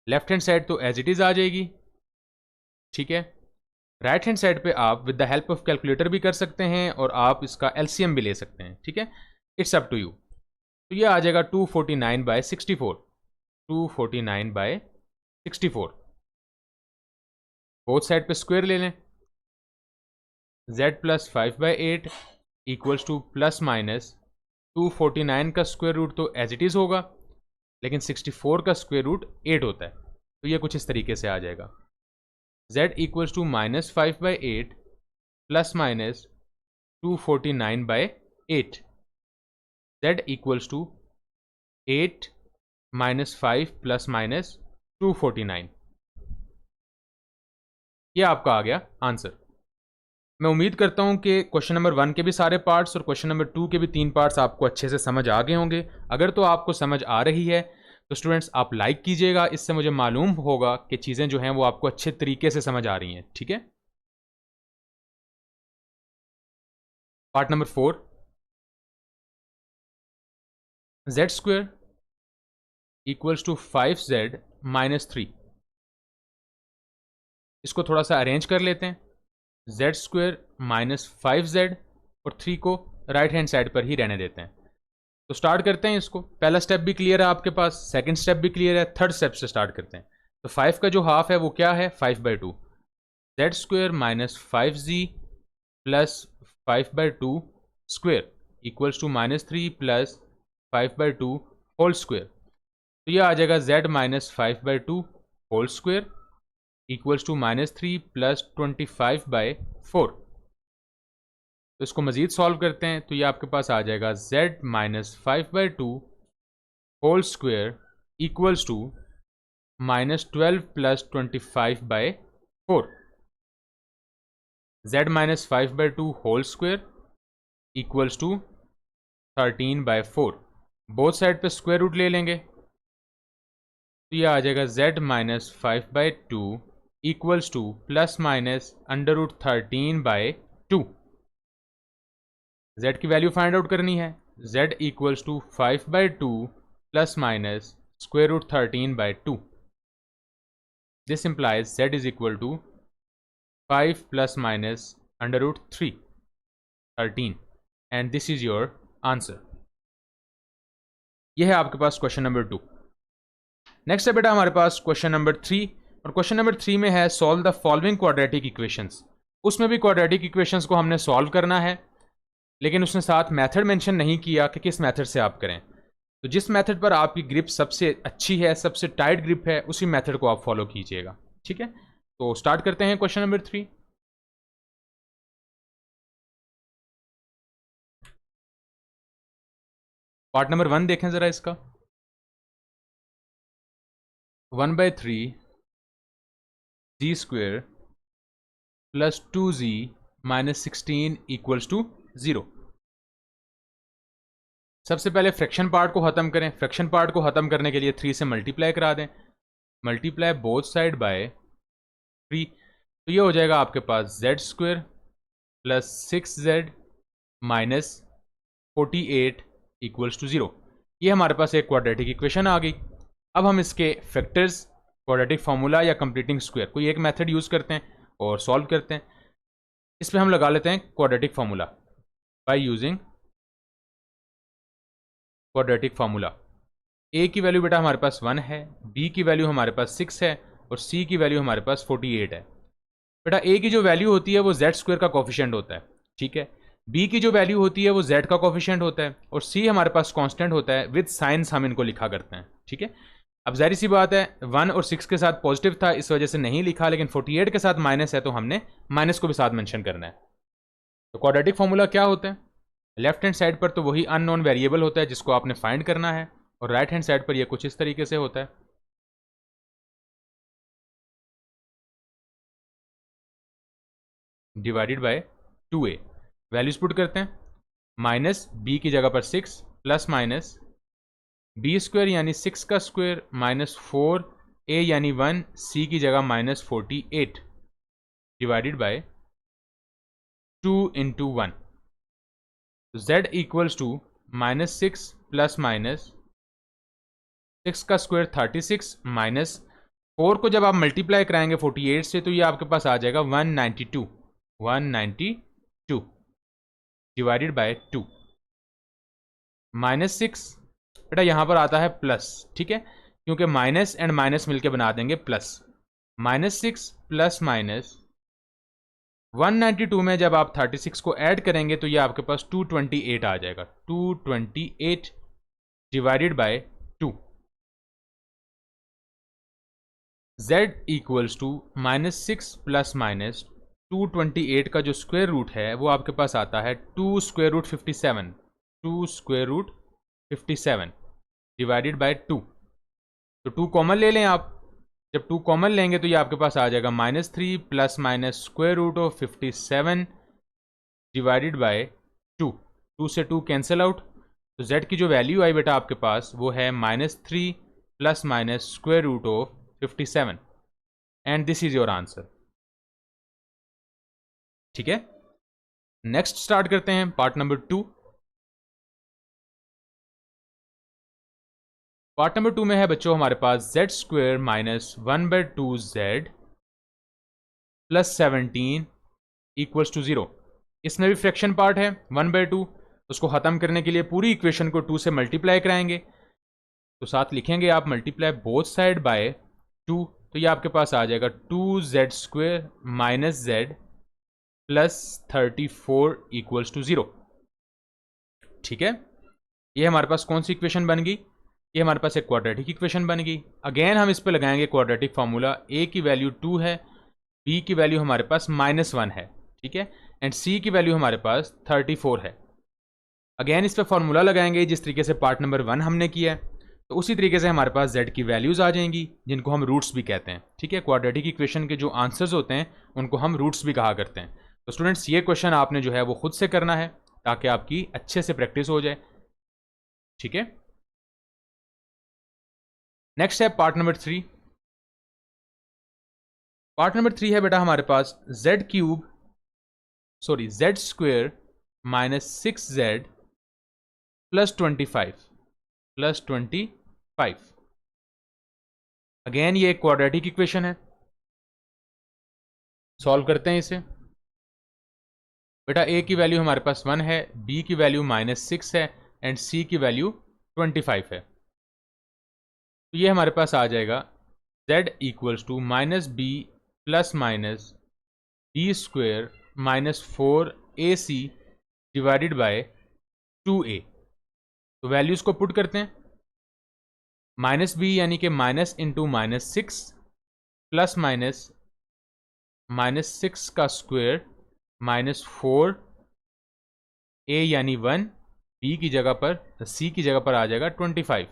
Left hand side तो एज इट इज आ जाएगी। ठीक है, राइट हैंड साइड पे आप with the help of calculator भी कर सकते हैं और आप इसका एलसीएम भी ले सकते हैं। ठीक है, इट्स अप टू यू। तो ये आ जाएगा 249/64, 249/64। बोथ साइड पे स्क्वायर ले लें, z plus 5/8 equals to plus minus 249 का स्क्वायर रूट तो एज इट इज़ होगा, लेकिन 64 का स्क्वायर रूट 8 होता है, तो ये कुछ इस तरीके से आ जाएगा। z equals to -5/8 plus minus 249/8, z equals to 8 - 5 plus minus 249। ये आपका आ गया आंसर। मैं उम्मीद करता हूं कि क्वेश्चन नंबर 1 के भी सारे पार्ट्स और क्वेश्चन नंबर 2 के भी 3 पार्ट्स आपको अच्छे से समझ आ गए होंगे। अगर तो आपको समझ आ रही है तो स्टूडेंट्स आप लाइक कीजिएगा, इससे मुझे मालूम होगा कि चीज़ें जो हैं वो आपको अच्छे तरीके से समझ आ रही हैं। ठीक है, part number 4, z square equals to 5z - 3। इसको थोड़ा सा अरेंज कर लेते हैं, z स्क्वायर -5z और 3 को राइट हैंड साइड पर ही रहने देते हैं। तो स्टार्ट करते हैं इसको। पहला स्टेप भी क्लियर है आपके पास, सेकंड स्टेप भी क्लियर है, थर्ड स्टेप से स्टार्ट करते हैं। तो 5 का जो हाफ है वो क्या है, 5/2, z square -5z plus 5/2 square equals to -3 plus 5/2 whole square. तो ये आ जाएगा z -5/2 whole square equals to -3 plus 25/4। तो इसको मज़ीद सॉल्व करते हैं तो ये आपके पास आ जाएगा z -5/2 whole square equals to -12 plus 25/4। z -5/2 whole square equals to 13/4। Both side पे स्क्वायर रूट ले लेंगे तो ये आ जाएगा z -5/2 इक्वल्स to plus minus under root 13/2। z की वैल्यू फाइंड आउट करनी है। z equals to 5/2 plus minus square root 13/2। This implies z is equal to 5 plus minus under root 13 and this is your answer. यह है आपके पास question number 2। Next है बेटा हमारे पास क्वेश्चन नंबर 3, और क्वेश्चन नंबर 3 में है solve the following quadratic equations. उसमें भी क्वाड्रेटिक इक्वेशंस को हमने सॉल्व करना है, लेकिन उसने साथ मेथड मेंशन नहीं किया कि किस मेथड से आप करें। तो जिस मेथड पर आपकी ग्रिप सबसे अच्छी है, सबसे टाइट ग्रिप है, उसी मेथड को आप फॉलो कीजिएगा। ठीक है, तो स्टार्ट करते हैं क्वेश्चन नंबर 3। पार्ट नंबर 1 देखें जरा इसका। 1/3 z square plus 2z minus 16 equals to 0। सबसे पहले फ्रैक्शन पार्ट को खत्म करें। फ्रैक्शन पार्ट को खत्म करने के लिए 3 से मल्टीप्लाई करा दें। मल्टीप्लाई बोथ साइड बाय 3, तो ये हो जाएगा आपके पास z square plus 6z minus 48 equals to 0। ये हमारे पास एक क्वाड्रेटिक इक्वेशन आ गई। अब हम इसके फैक्टर्स, क्वाड्रेटिक फार्मूला या कंप्लीटिंग स्क्वायर, कोई एक मेथड यूज़ करते हैं और सॉल्व करते हैं। इस पर हम लगा लेते हैं quadratic formula by using quadratic formula. a की वैल्यू बेटा हमारे पास 1 है, b की वैल्यू हमारे पास 6 है और c की वैल्यू हमारे पास 48 है। बेटा a की जो वैल्यू होती है वो z स्क्वायर का कोफिशिएंट होता है। ठीक है, b की जो वैल्यू होती है वो z का कोफिशिएंट होता है और c हमारे पास कांस्टेंट होता है। विद साइंस हम इनको लिखा करते हैं। ठीक है, अब जाहिर सी बात है 1 और 6 के साथ पॉजिटिव था, इस वजह से नहीं लिखा, लेकिन 48 के साथ माइनस है तो हमने माइनस को भी साथ मेंशन करना है। तो क्वाड्रेटिक फार्मूला क्या होता है? लेफ्ट हैंड साइड पर तो वही अननोन वेरिएबल होता है जिसको आपने फाइंड करना है, और राइट हैंड साइड पर यह कुछ इस तरीके से होता है। Divided by 2a। Values put करते हैं। माइनस b की जगह पर 6 प्लस माइनस b स्क्वायर यानी 6 का स्क्वायर माइनस 4a यानी 1, c की जगह minus 48 divided by 2 into 1। z equals to minus 6 plus minus 6 का स्क्वायर 36 माइनस 4 को जब आप मल्टीप्लाई कराएंगे 48 से तो ये आपके पास आ जाएगा 192 डिवाइडेड बाय 2। माइनस 6 बेटा यहाँ पर आता है प्लस। ठीक है, क्योंकि माइनस एंड माइनस मिलके बना देंगे प्लस। माइनस 6 प्लस माइनस 192 में जब आप 36 को ऐड करेंगे तो ये आपके पास 228 आ जाएगा। 228 divided by 2। z equals to minus 6 plus minus 228 का जो स्क्वायर रूट है वो आपके पास आता है 2 square root 57। 2 square root 57 divided by 2। तो 2 कॉमन ले लें आप। जब 2 कॉमन लेंगे तो ये आपके पास आ जाएगा minus 3 plus minus square root of 57 divided by 2। 2 से 2 कैंसिल आउट, तो z की जो वैल्यू आई बेटा आपके पास वो है minus 3 plus minus square root of 57 and this is your answer. ठीक है, नेक्स्ट स्टार्ट करते हैं पार्ट नंबर 2। पार्ट नंबर 2 में है बच्चों हमारे पास z square minus 1/2z plus 17 equals to 0। इसमें भी फ्रैक्शन पार्ट है 1/2। उसको ख़त्म करने के लिए पूरी इक्वेशन को 2 से मल्टीप्लाई कराएंगे, तो साथ लिखेंगे आप मल्टीप्लाई बोथ साइड बाय 2, तो ये आपके पास आ जाएगा 2z square minus z plus 34 equals to 0। ठीक है, ये हमारे पास कौन सी इक्वेशन बन गई? ये हमारे पास एक क्वाड्रेटिक इक्वेशन बन गई। अगेन हम इस पे लगाएंगे क्वाड्रेटिक फार्मूला। a की वैल्यू 2 है, b की वैल्यू हमारे पास -1 है। ठीक है, एंड c की वैल्यू हमारे पास 34 है। अगेन इस पे फार्मूला लगाएंगे जिस तरीके से पार्ट नंबर 1 हमने किया है, तो उसी तरीके से हमारे पास z की वैल्यूज आ जाएंगी जिनको हम रूट्स भी कहते हैं। ठीक है, क्वाड्रेटिक इक्वेशन के जो आंसर्स होते हैं उनको हम रूट्स भी कहा करते हैं। तो स्टूडेंट्स ये क्वेश्चन आपने जो है वो खुद से करना है ताकि आपकी अच्छे से प्रैक्टिस हो जाए। ठीक है, नेक्स्ट है पार्ट नंबर 3। पार्ट नंबर 3 है बेटा हमारे पास z square minus 6z plus 25 again ये एक क्वाड्रेटिक इक्वेशन है। सॉल्व करते हैं इसे। बेटा a की वैल्यू हमारे पास 1 है, b की वैल्यू -6 है एंड c की वैल्यू 25 है। तो ये हमारे पास आ जाएगा z equals to -b plus minus b square minus 4ac divided by 2a। तो वैल्यूज को पुट करते हैं। -b यानी कि माइनस इंटू -6 प्लस माइनस -6 का स्क्वेयर -4 a यानी 1, b की जगह पर c की जगह पर आ जाएगा 25।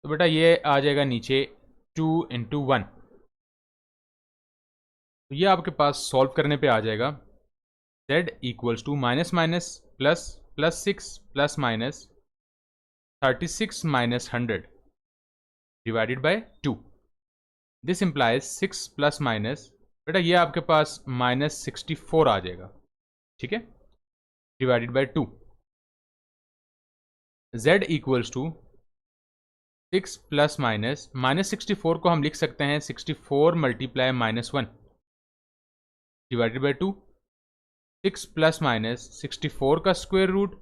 तो बेटा ये आ जाएगा नीचे 2 इंटू 1। तो ये आपके पास सॉल्व करने पे आ जाएगा z equals to minus minus plus plus 6 plus minus 36 minus 100 divided by 2। This implies 6 plus minus, बेटा ये आपके पास -64 आ जाएगा, ठीक है, divided by 2। z equals to 6 plus minus -64 को हम लिख सकते हैं 64 multiply -1 divided by 2। 6 plus minus 64 का स्क्वायर रूट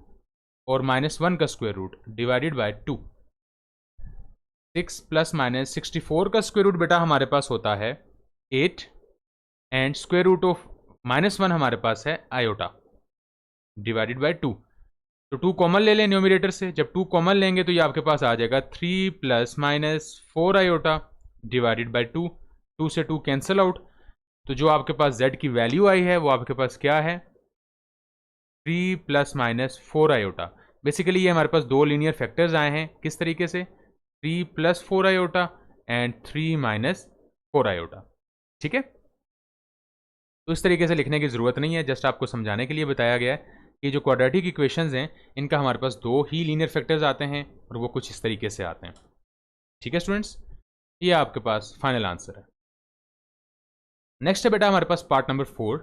और -1 का square root divided by 2। 6 plus minus 64 का स्क्वायर रूट बेटा हमारे पास होता है 8 एंड स्क्वायर रूट ऑफ -1 हमारे पास है आयोटा डिवाइडेड बाय 2। तो 2 कॉमन ले लें न्यूमरेटर से। जब 2 कॉमन लेंगे तो ये आपके पास आ जाएगा 3 plus minus 4 iota divided by 2। 2 से 2 कैंसिल आउट। तो जो आपके पास z की वैल्यू आई है वो आपके पास क्या है, 3 प्लस माइनस 4 आयोटा। बेसिकली ये हमारे पास 2 लीनियर फैक्टर्स आए हैं। किस तरीके से, 3 plus 4 iota and 3 minus 4 iota, ठीक है। तो इस तरीके से लिखने की ज़रूरत नहीं है, जस्ट आपको समझाने के लिए बताया गया है कि जो क्वाड्रेटिक इक्वेशंस हैं इनका हमारे पास 2 ही लीनियर फैक्टर्स आते हैं और वो कुछ इस तरीके से आते हैं, ठीक है स्टूडेंट्स। ये आपके पास फाइनल आंसर है। नेक्स्ट है बेटा हमारे पास part number 4,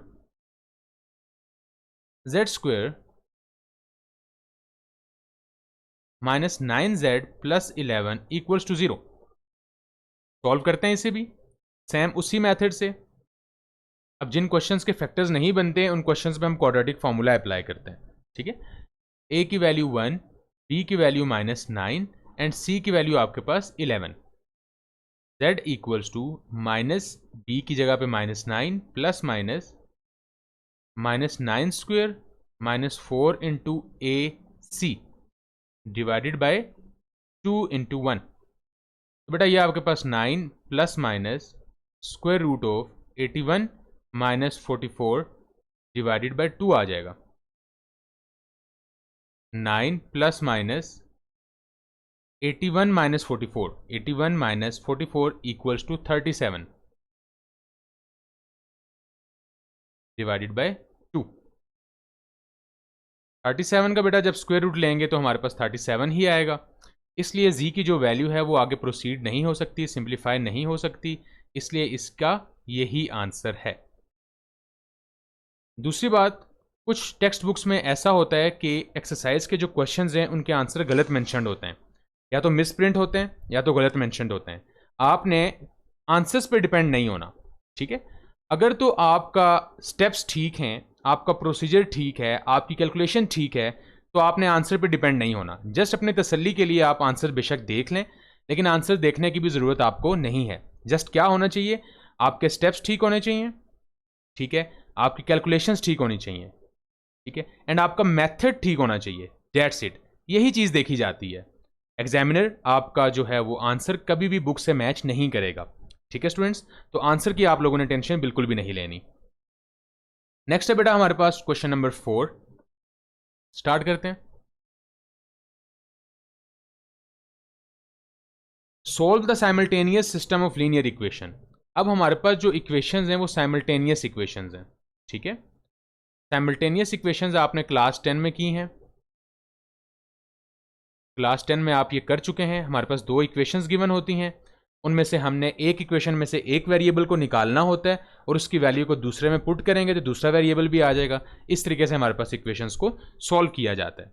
z square minus 9z plus 11 equals to 0। Solve करते हैं इसे भी सेम उसी मेथड से। अब जिन क्वेश्चंस के फैक्टर्स नहीं बनते उन क्वेश्चंस पे हम क्वाड्रेटिक फार्मूला अप्लाई करते हैं, ठीक है। a की वैल्यू 1, b की वैल्यू -9 एंड c की वैल्यू आपके पास 11। z equals to minus b की जगह पे -9 plus minus -9 square -4 into a c divided by 2 into 1। तो बेटा ये आपके पास 9 plus minus square root of 81 -44 divided by 2 आ जाएगा। 9 plus minus 81 minus 44 equals to 37 divided by 2। 37 का बेटा जब स्क्वायर रूट लेंगे तो हमारे पास 37 ही आएगा, इसलिए z की जो वैल्यू है वो आगे प्रोसीड नहीं हो सकती, सिंप्लीफाई नहीं हो सकती, इसलिए इसका यही आंसर है। दूसरी बात, कुछ टेक्स्ट बुक्स में ऐसा होता है कि एक्सरसाइज के जो क्वेश्चंस हैं उनके आंसर गलत मेंशन्ड होते हैं, या तो मिस प्रिंट होते हैं या तो गलत मेंशन्ड होते हैं। आपने आंसर्स पे डिपेंड नहीं होना, ठीक है। अगर तो आपका स्टेप्स ठीक हैं, आपका प्रोसीजर ठीक है, आपकी कैलकुलेशन ठीक है, तो आपने आंसर पे डिपेंड नहीं होना। जस्ट अपने तसल्ली के लिए आप आंसर बेशक देख लें, लेकिन आंसर देखने की भी ज़रूरत आपको नहीं है। जस्ट क्या होना चाहिए, आपके स्टेप्स ठीक होने चाहिए, ठीक है, आपकी कैलकुलेशंस ठीक होनी चाहिए, ठीक है, एंड आपका मेथड ठीक होना चाहिए। दैट्स इट, यही चीज़ देखी जाती है। एग्जामिनर आपका जो है वो आंसर कभी भी बुक से मैच नहीं करेगा, ठीक है स्टूडेंट्स। तो आंसर की आप लोगों ने टेंशन बिल्कुल भी नहीं लेनी। नेक्स्ट है बेटा हमारे पास क्वेश्चन नंबर 4, स्टार्ट करते हैं। Solve the simultaneous system of linear equation. अब हमारे पास जो इक्वेशंस हैं वो साइमल्टेनियस इक्वेशंस हैं, ठीक है। साइमल्टेनियस इक्वेशंस आपने क्लास 10 में की हैं, क्लास 10 में आप ये कर चुके हैं। हमारे पास 2 इक्वेशंस गिवन होती हैं, उनमें से हमने एक इक्वेशन में से एक वेरिएबल को निकालना होता है और उसकी वैल्यू को दूसरे में पुट करेंगे तो दूसरा वेरिएबल भी आ जाएगा। इस तरीके से हमारे पास इक्वेशंस को सॉल्व किया जाता है।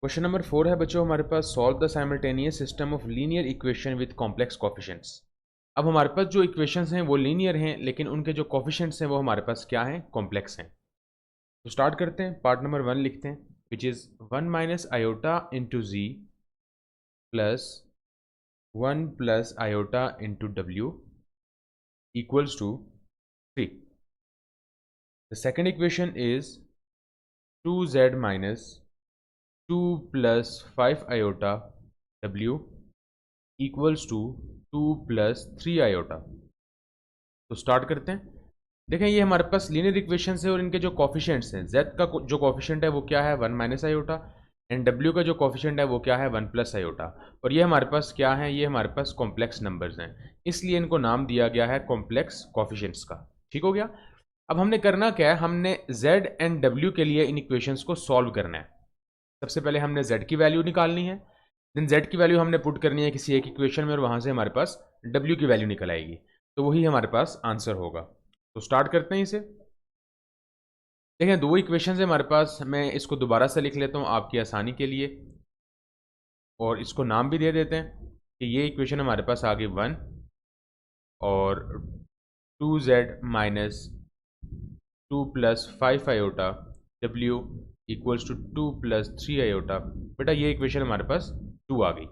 क्वेश्चन नंबर 4 है बच्चों हमारे पास, solve the simultaneous system of linear equation with complex coefficients. अब हमारे पास जो इक्वेशंस हैं वो लीनियर हैं, लेकिन उनके जो कोफिशिएंट्स हैं वो हमारे पास क्या हैं, कॉम्प्लेक्स हैं। तो स्टार्ट करते हैं, पार्ट नंबर 1 लिखते हैं, which is 1 minus iota into ji plus 1 plus iota into डब्ल्यू equals to 3. The second equation is 2z minus 2 plus 5 iota w equals to 2 plus 3 iota. तो स्टार्ट करते हैं। देखें ये हमारे पास लीनियर इक्वेशंस है और इनके जो कॉफिशिएंट्स हैं, z का जो कॉफिशिएंट है वो क्या है, 1 माइनस आयोटा, एंड w का जो कॉफिशिएंट है वो क्या है, 1 प्लस आयोटा। और ये हमारे पास क्या है, ये हमारे पास कॉम्प्लेक्स नंबर्स हैं, इसलिए इनको नाम दिया गया है कॉम्प्लेक्स कॉफिशिएंट्स का। ठीक हो गया। अब हमने करना क्या है, हमने z एंड w के लिए इन इक्वेशंस को सॉल्व करना है। सबसे पहले हमने z की वैल्यू निकालनी है, देन z की वैल्यू हमने पुट करनी है किसी एक इक्वेशन में और वहाँ से हमारे पास w की वैल्यू निकल आएगी, तो वही हमारे पास आंसर होगा। तो स्टार्ट करते हैं इसे। देखें दो इक्वेशन है हमारे पास, मैं इसको दोबारा से लिख लेता हूँ आपकी आसानी के लिए और इसको नाम भी दे देते हैं कि ये इक्वेशन हमारे पास आ गई 1 और 2z minus 2 plus 5 iota w equals to 2 plus 3 iota. बेटा ये इक्वेशन हमारे पास 2 आ गई।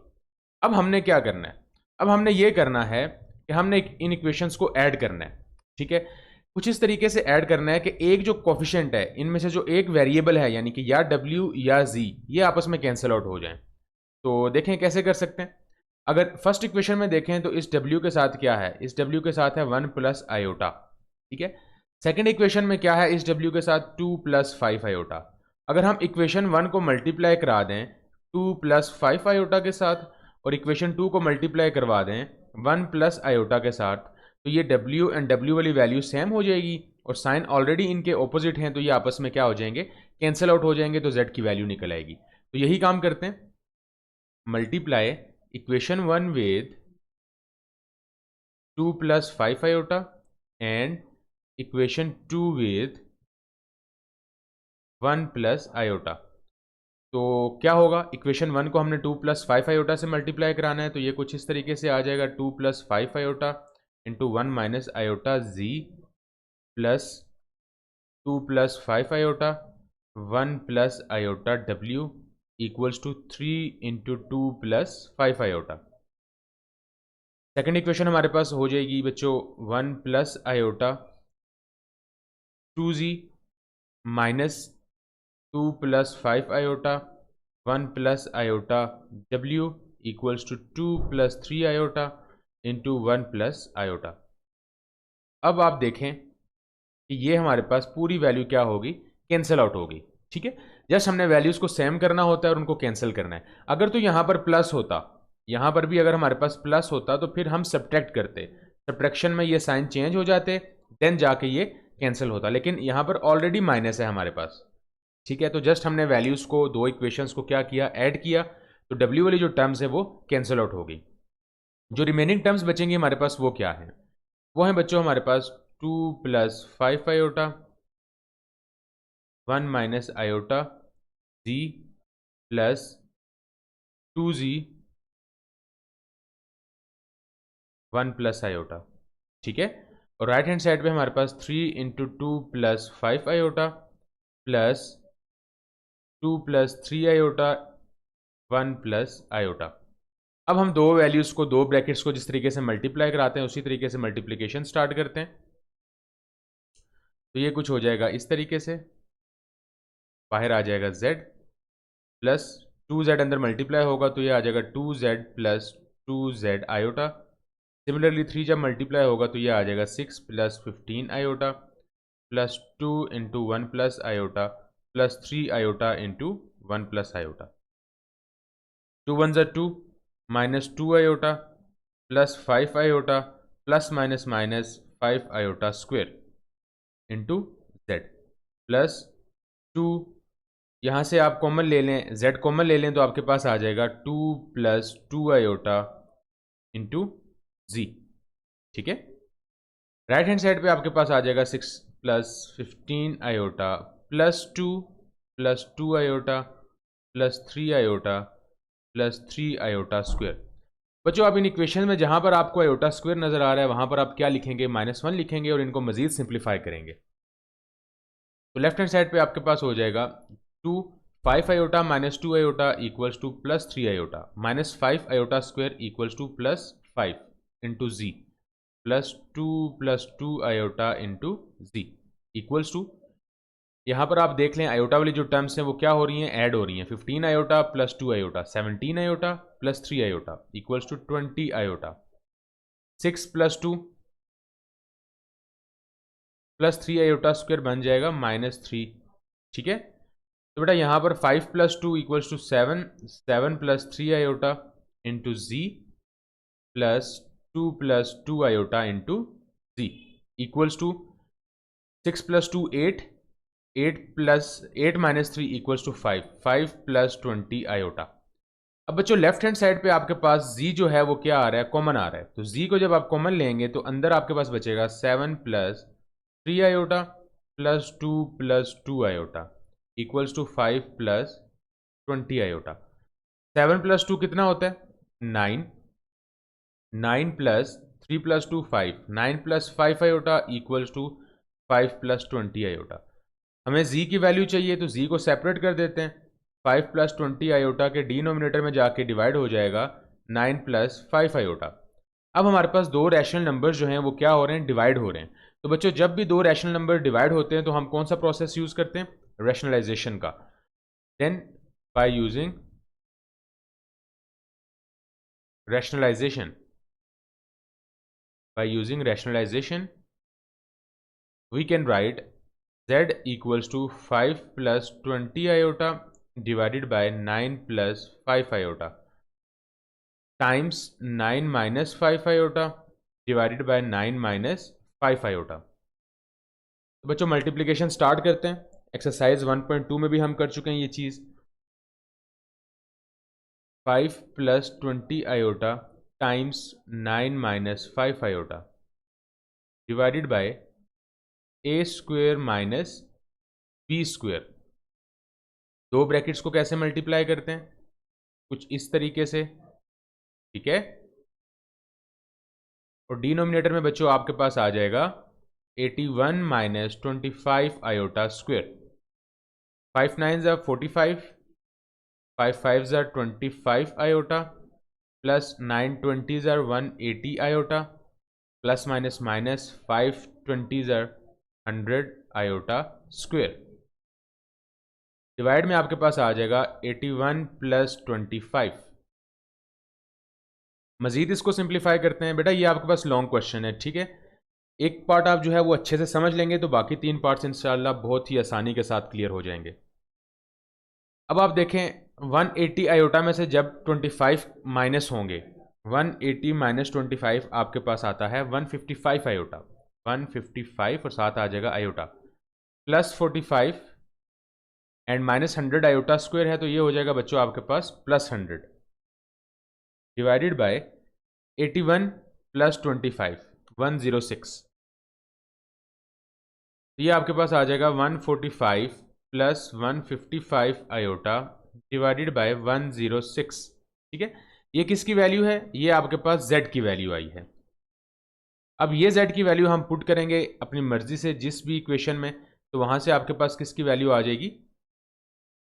अब हमने क्या करना है, अब हमने ये करना है कि हमने इन इक्वेशंस को ऐड करना है। ठीक है, कुछ इस तरीके से ऐड करना है कि एक जो कोफिशिएंट है इनमें से जो एक वेरिएबल है यानी कि या w या z ये आपस में कैंसिल आउट हो जाएं। तो देखें कैसे कर सकते हैं। अगर फर्स्ट इक्वेशन में देखें तो इस w के साथ क्या है, इस w के साथ है 1 प्लस आयोटा। ठीक है, सेकेंड इक्वेशन में क्या है, इस w के साथ 2 प्लस 5 आयोटा। अगर हम इक्वेशन 1 को मल्टीप्लाई करा दें 2 प्लस 5 आयोटा के साथ और इक्वेशन 2 को मल्टीप्लाई करवा दें 1 प्लस आयोटा के साथ, तो ये w एंड w वाली वैल्यू सेम हो जाएगी और साइन ऑलरेडी इनके ऑपोजिट हैं तो ये आपस में क्या हो जाएंगे, कैंसिल आउट हो जाएंगे, तो z की वैल्यू निकल आएगी। तो यही काम करते हैं, multiply equation 1 with 2 plus 5 iota and equation 2 with 1 plus iota. तो क्या होगा, इक्वेशन 1 को हमने 2 प्लस 5 आयोटा से मल्टीप्लाई कराना है, तो ये कुछ इस तरीके से आ जाएगा 2 plus 5 iota into 1 minus iota z plus 2 plus 5 iota 1 plus iota w equals to 3 into 2 plus 5 iota. Second equation हमारे पास हो जाएगी बच्चों 1 plus iota 2z minus 2 plus 5 iota 1 plus iota w equals to 2 plus 3 iota into 1 plus iota. अब आप देखें कि ये हमारे पास पूरी वैल्यू क्या होगी, कैंसिल आउट होगी। ठीक है, जस्ट हमने वैल्यूज को सेम करना होता है और उनको कैंसिल करना है। अगर तो यहाँ पर प्लस होता, यहाँ पर भी अगर हमारे पास प्लस होता तो फिर हम सब्ट्रैक्ट करते, सब्ट्रैक्शन में ये साइन चेंज हो जाते, देन जाके ये कैंसिल होता, लेकिन यहाँ पर ऑलरेडी माइनस है हमारे पास। ठीक है, तो जस्ट हमने वैल्यूज को, दो इक्वेशंस को क्या किया, ऐड किया, तो w वाली जो टर्म्स है वो कैंसिल आउट होगी। जो रिमेनिंग टर्म्स बचेंगे हमारे पास वो क्या है, वो है बच्चों हमारे पास 2 plus 5 iota 1 minus iota z plus 2z 1 plus iota. ठीक है, और राइट हैंड साइड पे हमारे पास 3 into 2 plus 5 iota plus 2 plus 3 iota 1 plus iota. अब हम दो वैल्यूज को, दो ब्रैकेट्स को जिस तरीके से मल्टीप्लाई कराते हैं उसी तरीके से मल्टीप्लिकेशन स्टार्ट करते हैं। तो ये कुछ हो जाएगा इस तरीके से, बाहर आ जाएगा z प्लस 2z अंदर मल्टीप्लाई होगा तो ये आ जाएगा 2z plus 2z iota. Similarly 3 जब मल्टीप्लाई होगा तो ये आ जाएगा 6 plus 15 iota plus 2 into 1 plus iota plus 3 iota into 1 plus iota. 2 1 ज़ा 2 minus 2 iota plus 5 iota plus minus minus 5 iota square into z plus 2 यहाँ से आप कॉमन ले लें, z कॉमन ले लें तो आपके पास आ जाएगा 2 + 2 आयोटा इंटू जी। ठीक है, राइट हैंड साइड पे आपके पास आ जाएगा 6 + 15 iota +2 + 2 iota +3 iota +3 iota square. बच्चों आप इन इक्वेशन में जहाँ पर आपको आयोटा स्क्वायर नज़र आ रहा है वहाँ पर आप क्या लिखेंगे, -1 लिखेंगे और इनको मज़ीद सिंप्लीफाई करेंगे। तो लेफ्ट हैंड साइड पे आपके पास हो जाएगा 2 5 iota -2 iota equals to +3 iota -5 iota square equals to +5 into z +2 + 2 iota into z equals to, यहाँ पर आप देख लें आयोटा वाली जो टर्म्स हैं वो क्या हो रही हैं, ऐड हो रही हैं। 15 iota + 2 iota 17 iota +3 iota equals to 20 iota. 6 + 2 +3 iota square बन जाएगा -3। ठीक है, तो बेटा यहाँ पर 5 + 2 equals to 7 7 + 3 iota into z +2 + 2 iota into z equals to 6 + 2 8 8 + 8 - 3 equals to 5 5 + 20 iota. अब बच्चों लेफ्ट हैंड साइड पे आपके पास z जो है वो क्या आ रहा है, कॉमन आ रहा है। तो z को जब आप कॉमन लेंगे तो अंदर आपके पास बचेगा 7 + 3 iota +2 + 2 iota equals to 5 + 20 iota. 7 + 2 कितना होता है, 9 9 + 3 + 2 5 9 + 5 आयोटा इक्वल्स टू 5 + 20 आयोटा। हमें z की वैल्यू चाहिए तो z को सेपरेट कर देते हैं। 5 + 20 आयोटा के डिनोमिनेटर में जाके डिवाइड हो जाएगा 9 + 5 आयोटा। अब हमारे पास दो रैशनल नंबर्स जो हैं वो क्या हो रहे हैं, डिवाइड हो रहे हैं। तो बच्चों जब भी दो रैशनल नंबर डिवाइड होते हैं तो हम कौन सा प्रोसेस यूज करते हैं, रैशनलाइजेशन का। Then by using rationalisation we can write z equals to 5 + 20 iota divided by 9 + 5 iota times 9 - 5 iota divided by 9 - 5 iota। तो बच्चों मल्टीप्लिकेशन स्टार्ट करते हैं। एक्सरसाइज 1.2 में भी हम कर चुके हैं ये चीज़। 5 + 20 iota times 9 - 5 iota divided by a square minus b square। दो ब्रैकेट्स को कैसे मल्टीप्लाई करते हैं, कुछ इस तरीके से। ठीक है, और डिनोमिनेटर में बच्चों आपके पास आ जाएगा 81 - 25 iota square. 5 9 are 45 5 5 are 25 iota plus 9 20 are 180 iota plus minus minus 5 20 are 100 iota square. Divide में आपके पास आ जाएगा 81 + 25। मजीद इसको सिंप्लीफाई करते हैं। बेटा ये आपके पास लॉन्ग क्वेश्चन है, ठीक है। एक पार्ट आप जो है वो अच्छे से समझ लेंगे तो बाकी 3 पार्ट्स इंशाल्लाह बहुत ही आसानी के साथ क्लियर हो जाएंगे। अब आप देखें 180 आयोटा में से जब 25 माइनस होंगे, 180 - 25 आपके पास आता है 155 आयोटा, 155 और साथ आ जाएगा iota plus 45 and -100 iota square है तो ये हो जाएगा बच्चों आपके पास +100 डिवाइडेड बाय 81 + 25 106। ये आपके पास आ जाएगा 145 + 155 आयोटा डिवाइडेड बाय 106। ठीक है, ये किसकी वैल्यू है, ये आपके पास z की वैल्यू आई है। अब ये z की वैल्यू हम पुट करेंगे अपनी मर्जी से जिस भी इक्वेशन में, तो वहां से आपके पास किसकी वैल्यू आ जाएगी,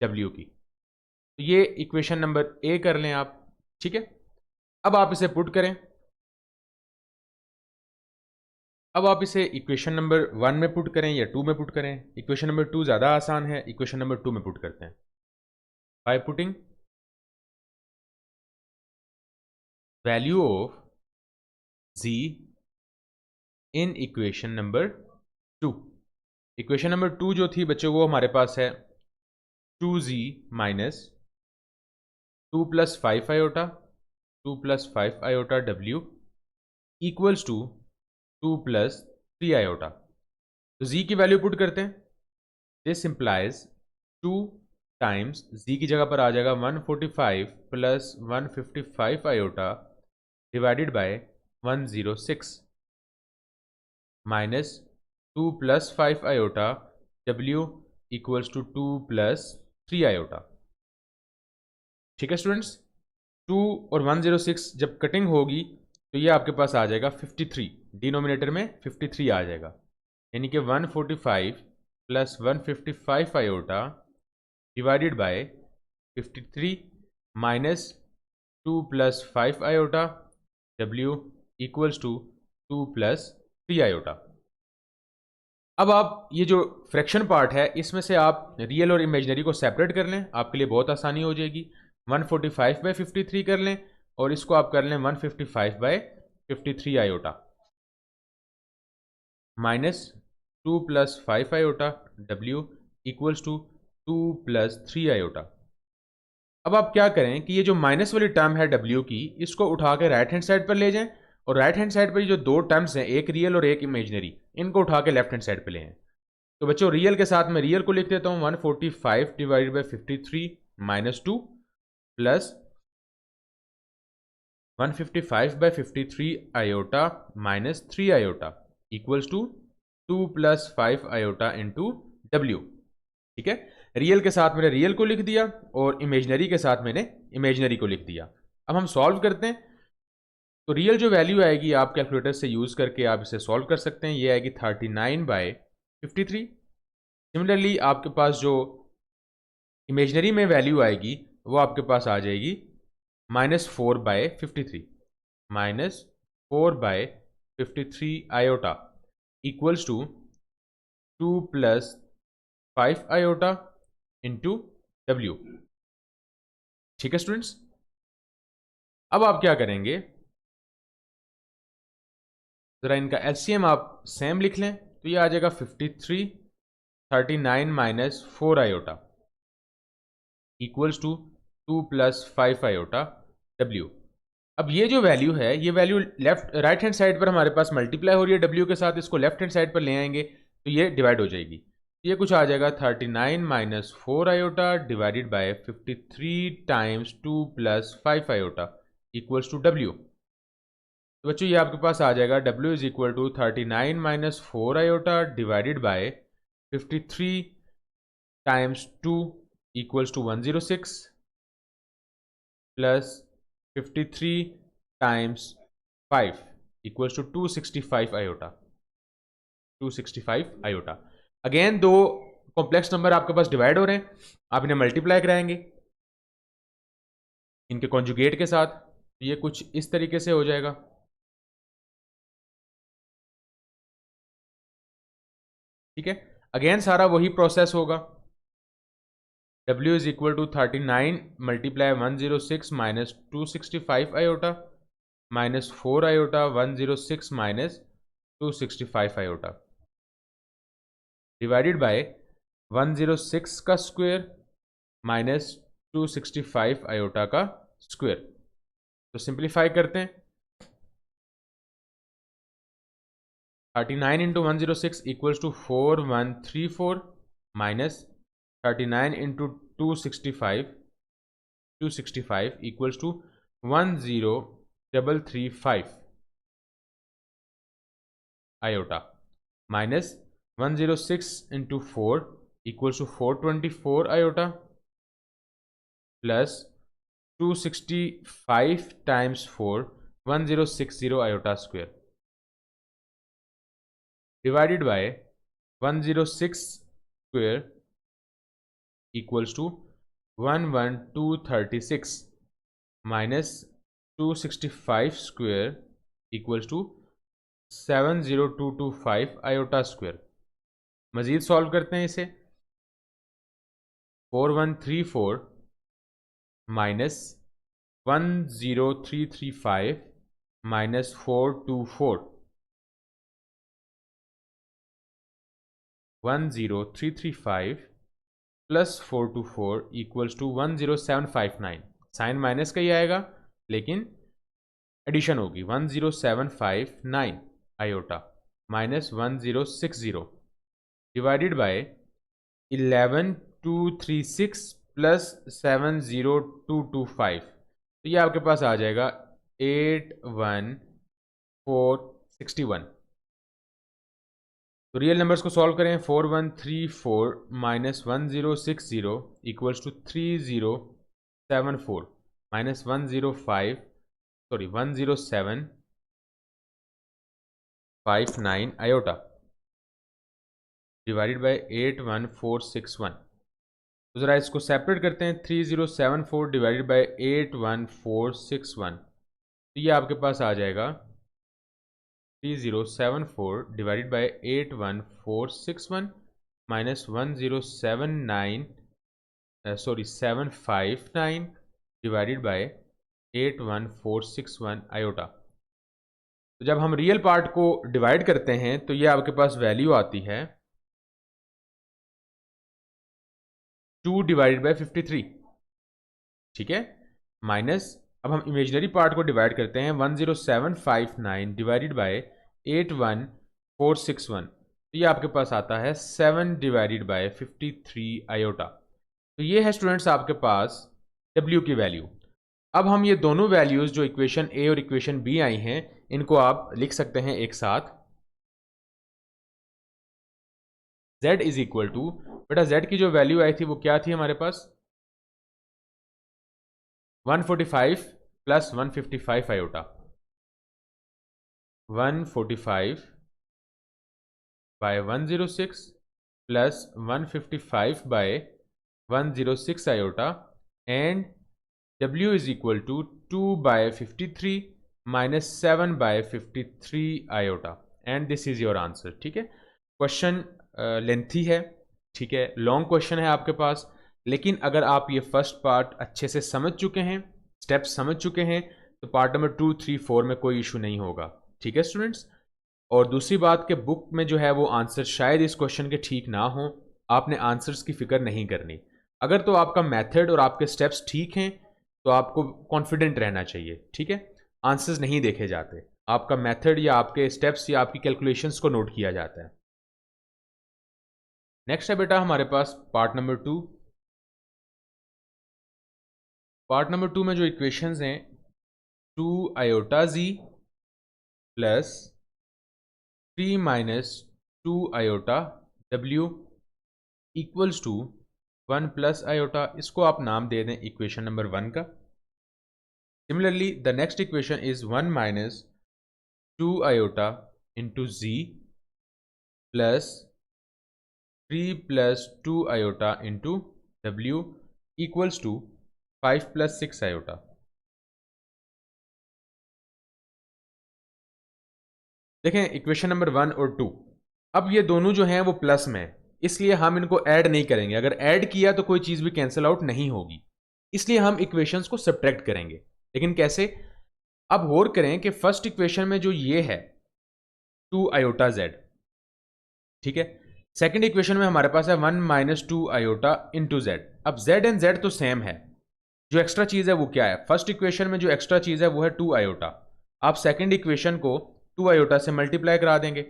w की। तो ये इक्वेशन नंबर ए कर लें आप। ठीक है, अब आप इसे पुट करें। अब आप इसे इक्वेशन नंबर 1 में पुट करें या 2 में पुट करें। इक्वेशन नंबर 2 ज़्यादा आसान है, इक्वेशन नंबर 2 में पुट करते हैं। By putting value of z in equation number 2। Equation number 2 जो थी बच्चों वो हमारे पास है 2z minus 2 + 5 iota 2 + 5 iota w equals to 2 + 3 iota. तो z की वैल्यू पुट करते हैं। दिस इंप्लाइज 2 टाइम्स z की जगह पर आ जाएगा 145 plus 155 iota divided by 106 minus 2 plus 5 iota w equals to 2 plus 3 iota. ठीक है स्टूडेंट्स, 2 और 106 जब कटिंग होगी तो ये आपके पास आ जाएगा 53, डिनोमिनेटर में 53 आ जाएगा, यानी कि 145 plus 155 iota divided by 53 minus 2 plus 5 iota w equals to 2 plus 3 iota. अब आप ये जो फ्रैक्शन पार्ट है इसमें से आप रियल और इमेजनरी को सेपरेट कर लें, आपके लिए बहुत आसानी हो जाएगी। 145 बाई 53 कर लें और इसको आप कर लें 155 by 53 iota minus 2 plus 5 iota w equals to 2 plus 3 iota. अब आप क्या करें कि ये जो माइनस वाली टर्म है w की, इसको उठा के राइट हैंड साइड पर ले जाएं और राइट हैंड साइड पर ये जो दो टर्म्स हैं, एक रियल और एक इमेजनरी, इनको उठा के लेफ्ट हैंड साइड पर ले आएं। तो बच्चों रियल के साथ मैं रियल को लिख देता हूँ 145 divided by 53 minus 2 plus 155 by 53 iota minus 3 iota equals to 2 plus 5 iota into W. ठीक है, रियल के साथ मैंने रियल को लिख दिया और इमेजनरी के साथ मैंने इमेजनरी को लिख दिया। अब हम सॉल्व करते हैं, तो रियल जो वैल्यू आएगी आप कैलकुलेटर से यूज़ करके आप इसे सॉल्व कर सकते हैं, ये आएगी 39 बाई 53। सिमिलरली आपके पास जो इमेजनरी में वैल्यू आएगी वो आपके पास आ जाएगी -4 by 53, -4 by 53 iota equals to 2 plus 5 iota into W. ठीक है स्टूडेंट्स, अब आप क्या करेंगे, ज़रा इनका एलसीएम आप सेम लिख लें, तो ये आ जाएगा 53 39 minus 4 iota equals to 2 plus 5 iota W. अब ये जो वैल्यू है, ये value left right hand side पर हमारे पास मल्टीप्लाई हो रही है डब्ल्यू के साथ, इसको लेफ्ट हैंड साइड पर ले आएंगे तो ये डिवाइड हो जाएगी। ये कुछ आ जाएगा 39 minus 4 iota divided by 53 times 2 plus 5 iota equals to W. तो बच्चों ये आपके पास आ जाएगा w is equal to 39 minus 4 iota divided by 53 times 2 equals to 106 plus 53 times 5 equals to 265 iota, 265 iota. Again दो कॉम्प्लेक्स नंबर आपके पास डिवाइड हो रहे हैं, आप इन्हें मल्टीप्लाई कराएंगे इनके कॉन्जुगेट के साथ, तो ये कुछ इस तरीके से हो जाएगा। ठीक है, अगेन सारा वही प्रोसेस होगा, w is equal to 39 multiply 106 minus 265 iota minus 4 iota 106 minus 265 iota divided by 106 का स्क्वायर माइनस 265 आयोटा का स्क्वायर। तो सिंप्लीफाई करते हैं, 39 into 106 equals to 4134 minus 39 into 265 equals to 10335 iota minus 106 into 4 equals to 424 iota plus 265 times 4 1060 iota square divided by 106 square equals to 11236 minus 265 square equals to 70225 iota square. मज़ीद solve करते हैं इसे, 4134 minus 10335 minus 424 10335 plus 424 equals to 10759। Sign minus का ही आएगा लेकिन addition होगी, 10759 iota minus 1060 divided by 11236 plus 70225, तो ये आपके पास आ जाएगा 81461। तो रियल नंबर्स को सॉल्व करें, 4134 minus 1060 equals to 3074 minus 10759 iota divided by 81461। तो ज़रा इसको सेपरेट करते हैं, 3074 डिवाइडेड बाय 81461, तो ये आपके पास आ जाएगा 3074 divided by 81461 minus 759 divided by 81461 iota. तो जब हम रियल पार्ट को डिवाइड करते हैं तो ये आपके पास वैल्यू आती है 2 डिवाइडेड बाय 53, ठीक है, माइनस अब हम इमेजिनरी पार्ट को डिवाइड करते हैं 10759 डिवाइडेड बाय 81461, तो ये आपके पास आता है 7 डिवाइडेड बाय 53 आयोटा। तो ये है स्टूडेंट्स आपके पास W की वैल्यू। अब हम ये दोनों वैल्यूज जो इक्वेशन ए और इक्वेशन बी आई हैं इनको आप लिख सकते हैं एक साथ। Z इज इक्वल टू, बेटा Z की जो वैल्यू आई थी वो क्या थी हमारे पास, 145 plus 155 iota, 145 by 106 plus 155 by 106 iota and W is equal to 2 by 53 minus 7 by 53 iota and this is your answer. ठीक है, क्वेश्चन लेंथी है, ठीक है, लॉन्ग क्वेश्चन है आपके पास, लेकिन अगर आप ये फर्स्ट पार्ट अच्छे से समझ चुके हैं, स्टेप्स समझ चुके हैं, तो पार्ट नंबर 2, 3, 4 में कोई इशू नहीं होगा। ठीक है स्टूडेंट्स, और दूसरी बात के बुक में जो है वो आंसर शायद इस क्वेश्चन के ठीक ना हो, आपने आंसर्स की फिक्र नहीं करनी। अगर तो आपका मेथड और आपके स्टेप्स ठीक हैं तो आपको कॉन्फिडेंट रहना चाहिए। ठीक है, आंसर्स नहीं देखे जाते, आपका मेथड या आपके स्टेप्स या आपकी कैलकुलेशंस को नोट किया जाता है। नेक्स्ट है बेटा हमारे पास पार्ट नंबर 2। पार्ट नंबर 2 में जो इक्वेशंस हैं 2 iota z plus 3 minus 2 iota w equals to 1 plus iota, इसको आप नाम दे दें इक्वेशन नंबर 1 का। Similarly the next equation is 1 minus 2 iota into z plus 3 plus 2 iota into w equals to 5 plus 6 iota. देखें equation number 1 और 2, अब ये दोनों जो हैं वो प्लस में है, इसलिए हम इनको ऐड नहीं करेंगे। अगर ऐड किया तो कोई चीज़ भी कैंसिल आउट नहीं होगी, इसलिए हम इक्वेशंस को सब्ट्रैक्ट करेंगे। लेकिन कैसे, अब गौर करें कि फर्स्ट इक्वेशन में जो ये है 2 आयोटा z, ठीक है, सेकंड इक्वेशन में हमारे पास है 1 माइनस 2 आयोटा इंटू z। अब z एंड z तो सेम है, जो एक्स्ट्रा चीज़ है वो क्या है, फर्स्ट इक्वेशन में जो एक्स्ट्रा चीज़ है वो है 2 आयोटा, आप सेकंड इक्वेशन को 2 आयोटा से मल्टीप्लाई करा देंगे।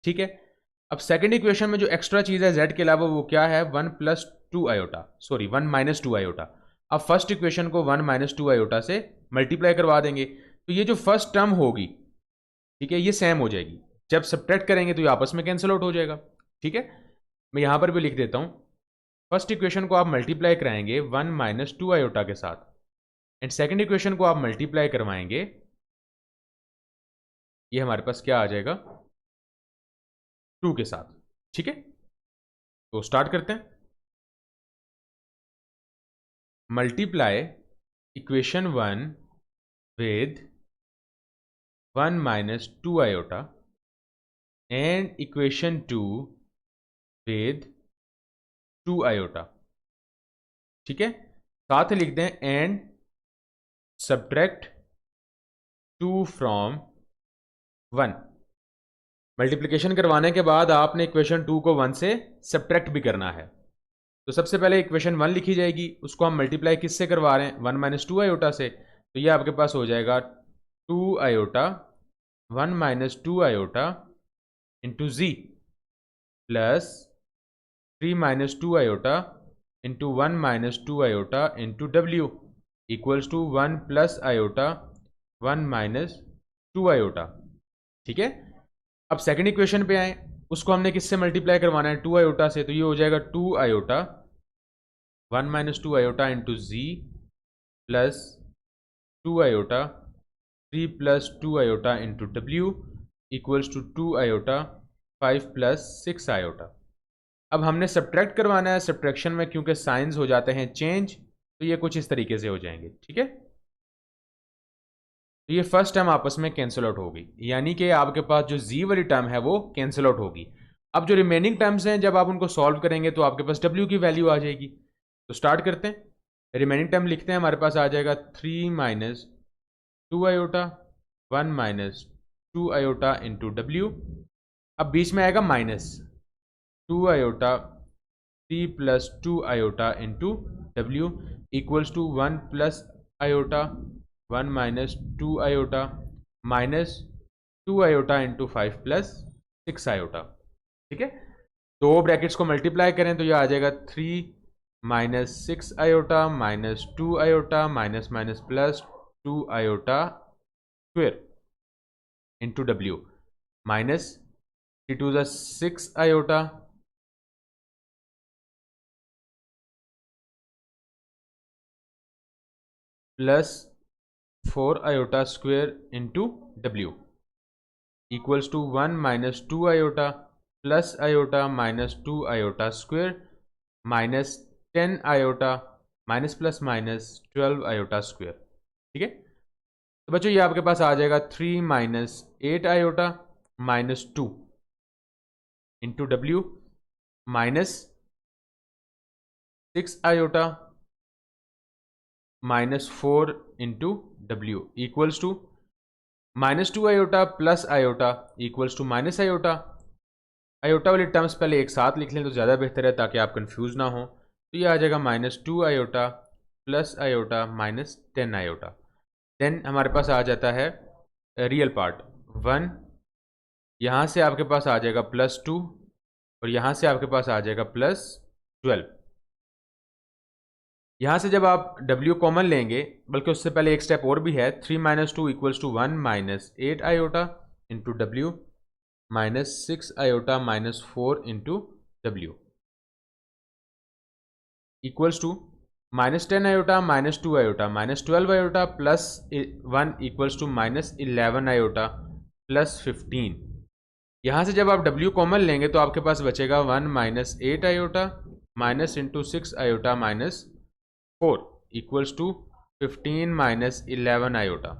ठीक है, अब सेकंड इक्वेशन में जो एक्स्ट्रा चीज़ है z के अलावा वो क्या है, 1 plus 2 iota, sorry 1 minus 2 iota. अब फर्स्ट इक्वेशन को 1 माइनस 2 आयोटा से मल्टीप्लाई करवा देंगे, तो ये जो फर्स्ट टर्म होगी, ठीक है, ये सेम हो जाएगी। जब सब्ट्रैक्ट करेंगे तो ये आपस में कैंसिल आउट हो जाएगा। ठीक है, मैं यहां पर भी लिख देता हूं, फर्स्ट इक्वेशन को आप मल्टीप्लाई कराएंगे 1 माइनस 2 आयोटा के साथ एंड सेकंड इक्वेशन को आप मल्टीप्लाई करवाएंगे, ये हमारे पास क्या आ जाएगा, 2 के साथ। ठीक है, तो स्टार्ट करते हैं। Multiply equation 1 with 1 minus 2 iota and equation 2 with 2 iota. ठीक है, साथ लिख दें एंड सब्ट्रैक्ट 2 फ्रॉम 1। मल्टीप्लिकेशन करवाने के बाद आपने इक्वेशन 2 को 1 से सब्ट्रैक्ट भी करना है। तो सबसे पहले इक्वेशन 1 लिखी जाएगी, उसको हम मल्टीप्लाई किससे करवा रहे हैं, 1 माइनस 2 आयोटा से, तो ये आपके पास हो जाएगा 2 iota 1 minus 2 iota into ji plus 3 minus 2 iota into 1 minus 2 iota into W equals to 1 plus iota 1 minus 2 iota. ठीक है, अब सेकंड इक्वेशन पे आए, उसको हमने किससे मल्टीप्लाई करवाना है, 2 आयोटा से, तो ये हो जाएगा 2 iota 1 minus 2 iota into ji plus 2 iota 3 plus 2 iota into W equals to 2 iota 5 plus 6 iota. अब हमने सब्ट्रैक्ट करवाना है, सब्ट्रैक्शन में क्योंकि साइंस हो जाते हैं चेंज, तो ये कुछ इस तरीके से हो जाएंगे। ठीक है, तो ये फर्स्ट टर्म आपस में कैंसिल आउट होगी, यानी कि आपके पास जो जी वाली टर्म है वो कैंसिल आउट होगी। अब जो रिमेनिंग टर्म्स हैं जब आप उनको सॉल्व करेंगे तो आपके पास डब्ल्यू की वैल्यू आ जाएगी। तो स्टार्ट करते हैं, रिमेनिंग टर्म लिखते हैं, हमारे पास आ जाएगा 3 minus 2 iota 1 minus 2 iota into W. अब बीच में आएगा minus 2 iota 3 plus 2 iota into W equals to 1 plus iota 1 minus 2 iota minus 2 iota into 5 plus 6 iota. ठीक है, दो ब्रैकेट्स को मल्टीप्लाई करें तो यह आ जाएगा 3 minus 6 iota minus 2 iota minus minus plus 2 iota square into W minus 3 to ज़ा 6 iota plus 4 iota square into W equals to 1 minus 2 iota plus iota minus 2 iota square minus 10 iota minus plus minus 12 iota square. ठीक है, तो बच्चों ये आपके पास आ जाएगा 3 minus 8 iota minus 2 into W minus 6 iota minus 4 into W equals to minus 2 iota plus iota equals to minus iota. Iota वाली टर्म्स पहले एक साथ लिख लें तो ज़्यादा बेहतर है ताकि आप कंफ्यूज ना हो। तो ये आ जाएगा minus 2 iota plus iota minus 10 iota. Then हमारे पास आ जाता है रियल पार्ट 1, यहाँ से आपके पास आ जाएगा प्लस 2 और यहाँ से आपके पास आ जाएगा प्लस 12। यहाँ से जब आप W कॉमन लेंगे, बल्कि उससे पहले एक स्टेप और भी है, 3 minus 2 equals to 1 minus 8 iota into W minus 6 iota minus 4 into W equals to minus 10 iota minus 2 iota minus 12 iota plus 1 equals to minus 11 iota plus 15। यहाँ से जब आप W कॉमन लेंगे तो आपके पास बचेगा 1 minus 8 iota minus into 6 iota minus 4 equals to 15 minus 11 iota.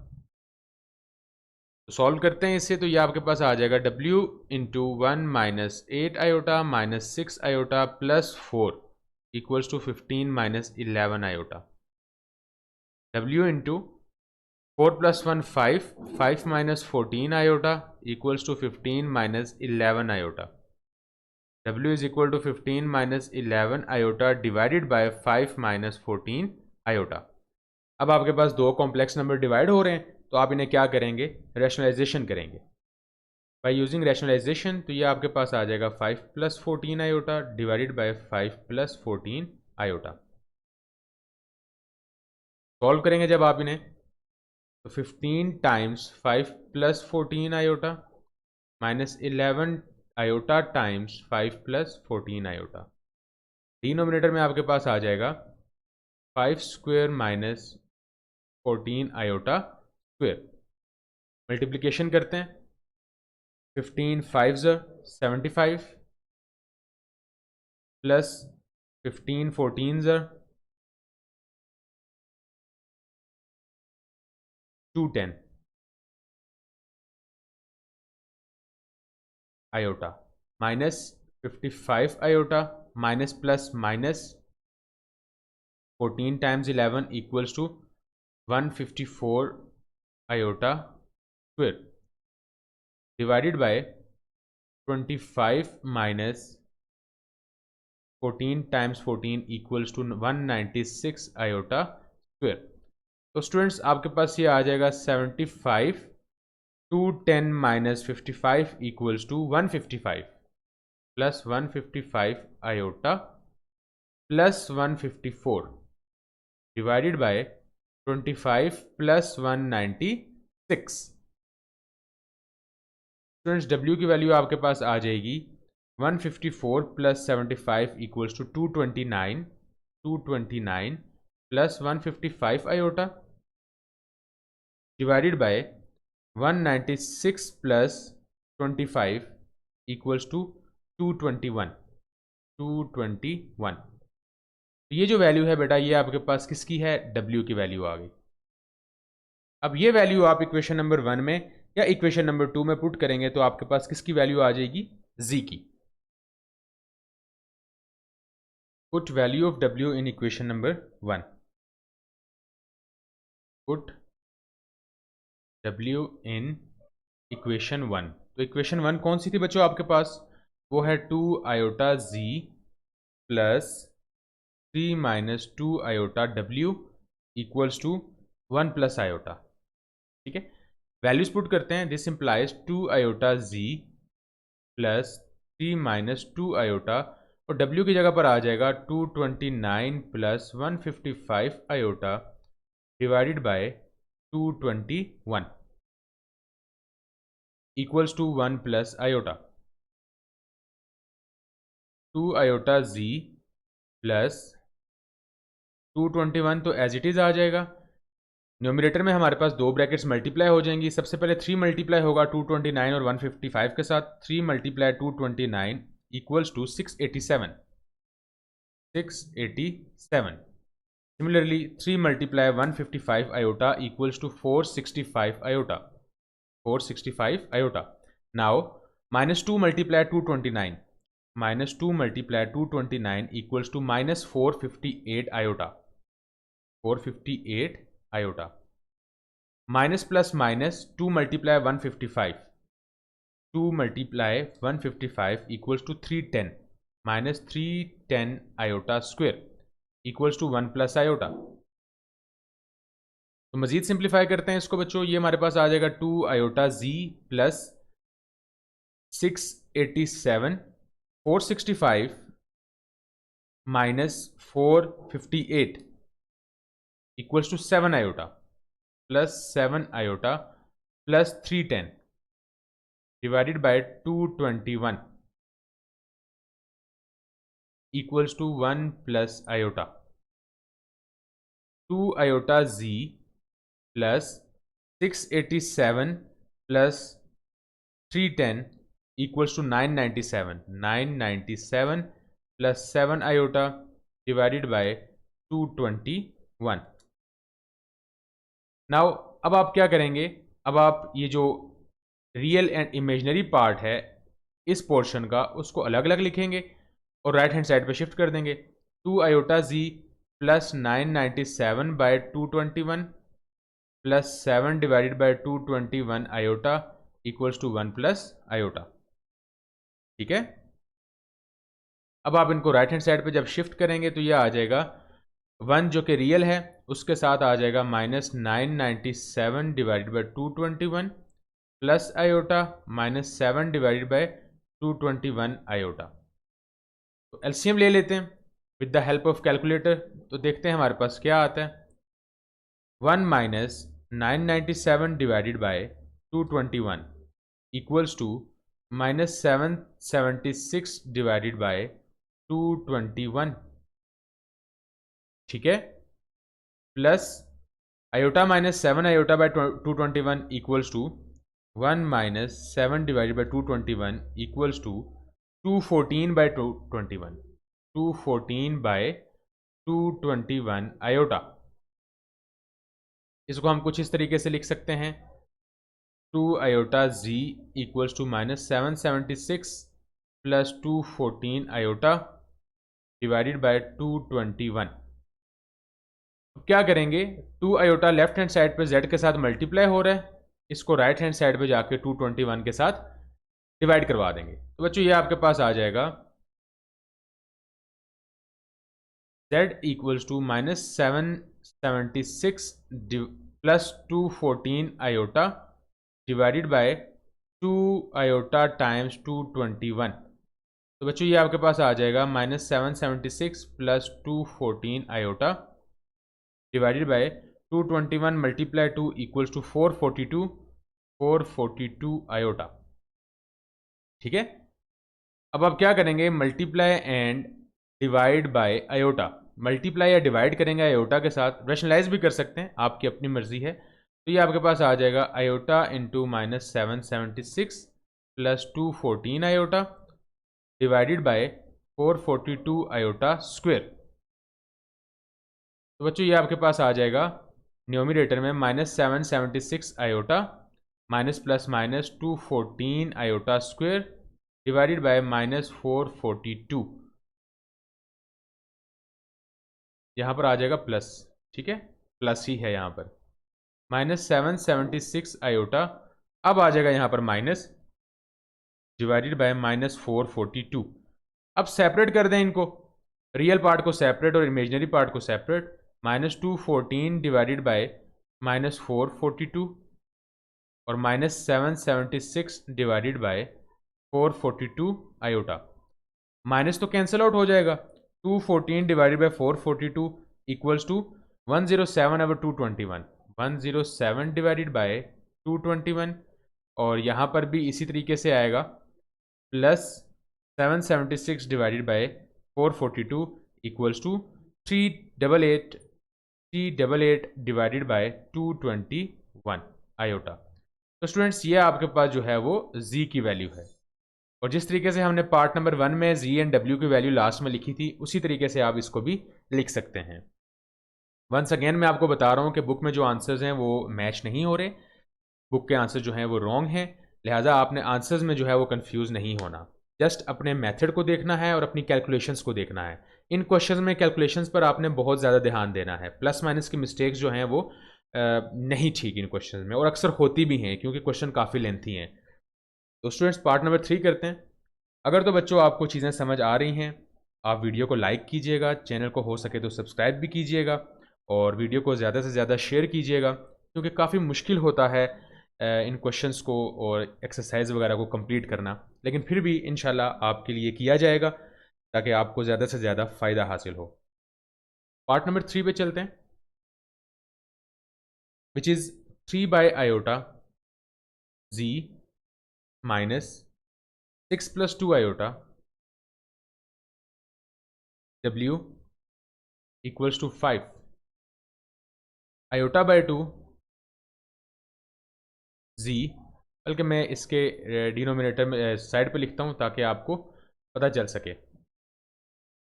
तो सॉल्व करते हैं इससे, तो ये आपके पास आ जाएगा W into 1 minus 8 iota minus 6 iota plus 4 equals to 15 minus 11 iota. W into 4 plus 1 5 5 minus 14 iota equals to 15 minus 11 iota. W is equal to 15 minus 11 iota divided by 5 minus 14 iota. अब आपके पास दो कॉम्प्लेक्स नंबर डिवाइड हो रहे हैं तो आप इन्हें क्या करेंगे, रैशनलाइजेशन करेंगे। बाय यूजिंग रैशनलाइजेशन तो ये आपके पास आ जाएगा 5 plus 14 iota divided by 5 plus 14 iota. Solve करेंगे जब आप इन्हें तो 15 times 5 plus 14 iota minus 11 iota times 5 plus 14 iota. Denominator में आपके पास आ जाएगा 5 square minus 14 iota square. Multiplication करते हैं, 15 5 75 plus 15 14 210 iota minus 55 iota minus plus minus 14 times 11 equals to 154 iota square divided by 25 minus 14 times 14 equals to 196 iota square. तो students आपके पास ये आ जाएगा 75 210 minus 55 equals to 155 plus 155 iota plus 154 divided by 25 plus 196। Students W की value आपके पास आ जाएगी 154 plus 75 equals to 229 plus 155 iota divided by 196 plus 25 equals to 221। ये जो वैल्यू है बेटा, ये आपके पास किसकी है? W की वैल्यू आ गई। अब ये वैल्यू आप इक्वेशन नंबर 1 में या इक्वेशन नंबर 2 में पुट करेंगे तो आपके पास किसकी वैल्यू आ जाएगी? Z की। Put value of W in equation number 1। Put W in equation 1। तो इक्वेशन 1 कौन सी थी बच्चों आपके पास? वो है 2 iota Z plus 3 minus 2 iota W equals to 1 plus iota. ठीक है, वैल्यूज पुट करते हैं। This implies 2 iota Z plus 3 minus 2 iota, और W की जगह पर आ जाएगा 229 plus 155 iota divided by 221 equals to 1 plus iota. 2 iota Z plus 221 तो एज इट इज आ जाएगा। न्यूमरेटर में हमारे पास दो ब्रैकेट्स मल्टीप्लाई हो जाएंगी। सबसे पहले 3 मल्टीप्लाई होगा 229 और 155 के साथ। 3 multiply 229 equals to 687। Similarly 3 multiply 155 iota equals to 465 iota. 465 iota. Now minus 2 multiply 229 minus 2 multiply 229 equals to minus 458 iota. 458 iota. Minus plus minus 2 multiply 155 2 multiply 155 equals to 310 minus 310 iota square equals to 1 plus iota. तो मजीद simplify करते हैं इसको बच्चों। ये हमारे पास आ जाएगा 2 iota Z plus 687 465 minus 458 equals to 7 iota plus 7 iota plus 310 divided by 221 equals to 1 plus iota. 2 iota Z plus 687 plus 310 equals to 997 plus 7 iota divided by 221। Now अब आप क्या करेंगे? अब आप ये जो रियल एंड इमेजिनरी पार्ट है इस पोर्शन का, उसको अलग अलग लिखेंगे और राइट हैंड साइड पे शिफ्ट कर देंगे। 2 iota Z plus 997 by 221 plus 7 divided by 221 iota equals to 1 plus iota. ठीक है, अब आप इनको राइट हैंड साइड पे जब शिफ्ट करेंगे तो ये आ जाएगा 1 जो कि रियल है उसके साथ आ जाएगा minus 997 divided by 221 plus iota minus 7 divided by 221 iota. तो एलसीएम ले लेते हैं with the help of calculator. तो देखते हैं हमारे पास क्या आता है। 1 minus 997 divided by 221 equals to minus 776 divided by 221। ठीक है, plus iota minus 7 iota by 221 equals to 1 minus 7 divided by 221 equals to 214 by 221। 214 by 221 iota. इसको हम कुछ इस तरीके से लिख सकते हैं 2 iota Z equals to minus 776 plus 214 iota divided by 221। क्या करेंगे? 2 आयोटा लेफ्ट हैंड साइड पे Z के साथ मल्टीप्लाई हो रहा है, इसको राइट हैंड साइड पे जाके 221 के साथ डिवाइड करवा देंगे। तो बच्चों ये आपके पास आ जाएगा Z equals to minus 776 plus 214 iota divided by 2 iota times 221। तो बच्चों ये आपके पास आ जाएगा -776 plus 214 iota divided by 221 multiply 2 equals to 442 iota. ठीक है, अब आप क्या करेंगे, multiply and divide by iota. Multiply या डिवाइड करेंगे आयोटा के साथ, रैशनलाइज भी कर सकते हैं, आपकी अपनी मर्जी है। तो ये आपके पास आ जाएगा iota into -776 plus 214 iota divided by 442 iota square. तो बच्चों ये आपके पास आ जाएगा न्यूमरेटर में -776 iota minus plus minus 214 iota square divided by -442। यहाँ पर आ जाएगा प्लस, ठीक है, प्लस ही है यहाँ पर, -776 आयोटा, अब आ जाएगा यहाँ पर माइनस डिवाइडेड बाय -442। अब सेपरेट कर दें इनको, रियल पार्ट को सेपरेट और इमेजिनरी पार्ट को सेपरेट। -214 डिवाइडेड बाय -442 और -776 डिवाइडेड बाय 442 आयोटा। माइनस तो कैंसिल आउट हो जाएगा, 214 divided by 442 equals to 107 over 221, 107 divided by 221, और यहाँ पर भी इसी तरीके से आएगा plus 776 divided by 442 equals to 388 divided by 221 iota. तो स्टूडेंट्स ये आपके पास जो है वो z की वैल्यू है, और जिस तरीके से हमने पार्ट नंबर 1 में z एंड w की वैल्यू लास्ट में लिखी थी, उसी तरीके से आप इसको भी लिख सकते हैं। वंस अगेन मैं आपको बता रहा हूँ कि बुक में जो आंसर्स हैं वो मैच नहीं हो रहे, बुक के आंसर जो हैं वो रॉन्ग हैं, लिहाजा आपने आंसर्स में जो है वो कंफ्यूज नहीं होना, जस्ट अपने मेथड को देखना है और अपनी कैलकुलेशंस को देखना है। इन क्वेश्चंस में कैलकुलेशंस पर आपने बहुत ज़्यादा ध्यान देना है, प्लस माइनस की मिस्टेक्स जो हैं वो नहीं ठीक इन क्वेश्चंस में, और अक्सर होती भी हैं क्योंकि क्वेश्चन काफ़ी लेंथी हैं। तो स्टूडेंट्स पार्ट नंबर 3 करते हैं। अगर तो बच्चों आपको चीज़ें समझ आ रही हैं, आप वीडियो को लाइक कीजिएगा, चैनल को हो सके तो सब्सक्राइब भी कीजिएगा, और वीडियो को ज़्यादा से ज़्यादा शेयर कीजिएगा, क्योंकि काफ़ी मुश्किल होता है इन क्वेश्चंस को और एक्सरसाइज वगैरह को कंप्लीट करना, लेकिन फिर भी इंशाल्लाह आपके लिए किया जाएगा ताकि आपको ज़्यादा से ज़्यादा फ़ायदा हासिल हो। पार्ट नंबर 3 पे चलते हैं, which is 3 by iota z minus 6 plus 2 iota w equals to 5 iota by 2 z, बल्कि मैं इसके डिनोमिनेटर में साइड पे लिखता हूँ ताकि आपको पता चल सके।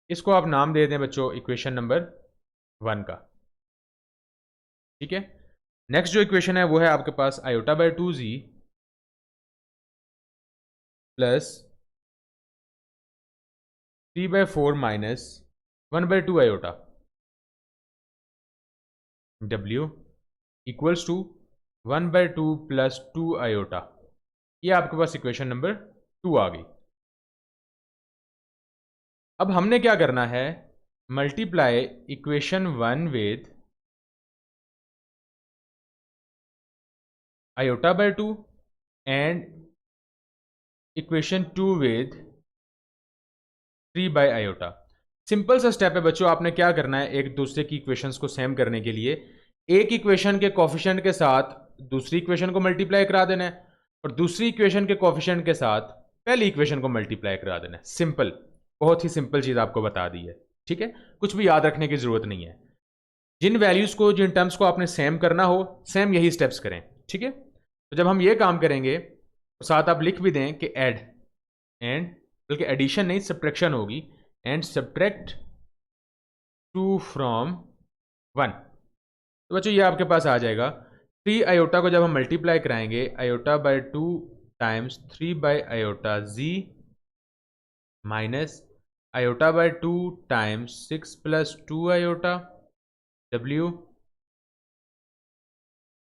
इसको आप नाम दे दें बच्चों इक्वेशन नंबर 1 का, ठीक है। नेक्स्ट जो इक्वेशन है वो है आपके पास iota by 2z plus 3/4 minus 1/2 iota w equals to 1/2 plus 2 iota. ये आपके पास इक्वेशन नंबर 2 आ गई। अब हमने क्या करना है, multiply equation 1 with iota by 2 and equation 2 with 3 by iota. Simple सा स्टेप है बच्चों, आपने क्या करना है, एक दूसरे की इक्वेशंस को सेम करने के लिए एक इक्वेशन के कोफिशिएंट के साथ दूसरी इक्वेशन को मल्टीप्लाई करा देना है, और दूसरी इक्वेशन के कोफिशिएंट के साथ पहली इक्वेशन को मल्टीप्लाई करा देना है। सिंपल, बहुत ही सिंपल चीज़ आपको बता दी है, ठीक है, कुछ भी याद रखने की ज़रूरत नहीं है। जिन वैल्यूज़ को, जिन टर्म्स को आपने सेम करना हो, सेम यही स्टेप्स करें, ठीक है। तो जब हम ये काम करेंगे तो साथ आप लिख भी दें कि ऐड एंड, बल्कि एडिशन नहीं सब्ट्रैक्शन होगी, एंड सब्ट्रैक्ट 2 फ्रॉम 1। तो बच्चों ये आपके पास आ जाएगा 3 आयोटा को जब हम मल्टीप्लाई कराएंगे iota by 2 times 3 by iota z minus iota by 2 times 6 plus 2 iota w